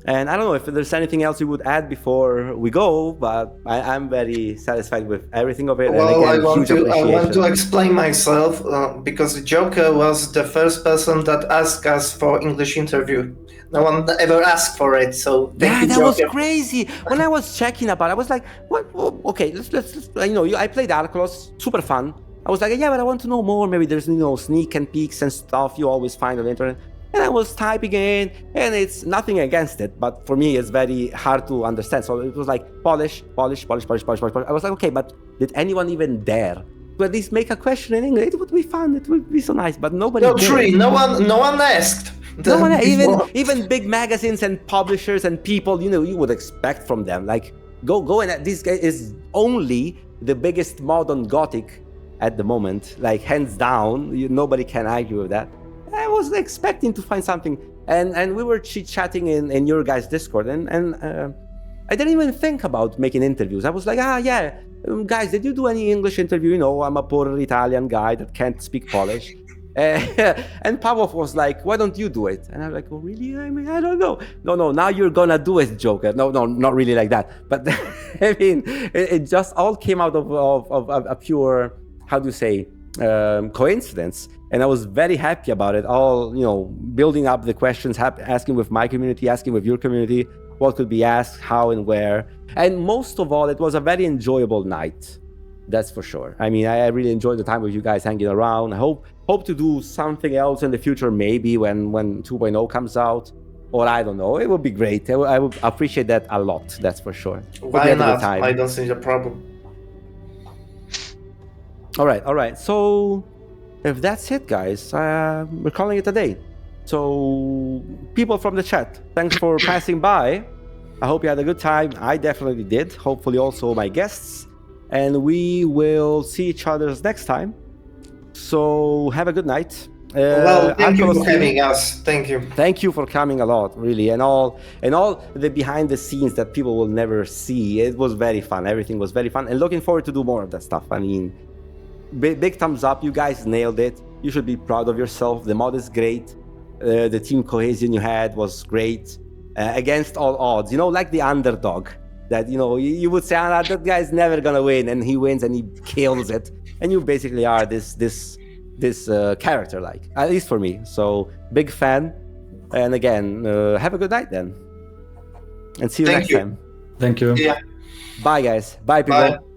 And I don't know if there's anything else you would add before we go, but I'm very satisfied with everything of it. Well, and again, I want to explain myself because Joker was the first person that asked us for English interview. No one ever asked for it, so thank you, that Joker. was crazy. When I was checking about it, I was like, "What? Okay, let's I played Archolos, super fun. I was like, yeah, but I want to know more. Maybe there's sneak and peeks and stuff you always find on the internet." And I was typing in, and it's nothing against it, but for me, it's very hard to understand. So it was like polish. I was like, okay, but did anyone even dare to at least make a question in English. It would be fun. It would be so nice, but nobody. No, did. true. No one asked. No one, even big magazines and publishers and people, you would expect from them, like, go and this guy is only the biggest mod on Gothic at the moment, like hands down. Nobody can argue with that. I was expecting to find something, and we were chit-chatting in your guys' Discord, and I didn't even think about making interviews. I was like, yeah, guys, did you do any English interview? I'm a poor Italian guy that can't speak Polish. And Pavel was like, why don't you do it? And I was like, oh, really? I mean, I don't know. No, now you're gonna do it, Joker. No, not really like that. But I mean, it just all came out of a pure, how do you say, coincidence. And I was very happy about it. All, building up the questions, asking with my community, asking with your community, what could be asked, how and where. And most of all, it was a very enjoyable night. That's for sure. I mean, I really enjoyed the time with you guys hanging around. I hope to do something else in the future, maybe when 2.0 comes out, or I don't know. It would be great. I would appreciate that a lot. That's for sure. Why not? I don't see the problem. All right. So if that's it, guys, we're calling it a day. So people from the chat, thanks for passing by. I hope you had a good time. I definitely did. Hopefully also my guests. And we will see each other next time. So have a good night. Thank you for having us. Thank you. Thank you for coming a lot, really, and all the behind the scenes that people will never see. It was very fun. Everything was very fun, and looking forward to do more of that stuff. I mean, big thumbs up. You guys nailed it. You should be proud of yourself. The mod is great. The team cohesion you had was great against all odds. Like the underdog. That you would say, that guy's never gonna win, and he wins and he kills it, and you basically are this character, like, at least for me. So big fan, and again, have a good night then, and see you next time. Thank you. Yeah. Bye, guys. Bye, people. Bye.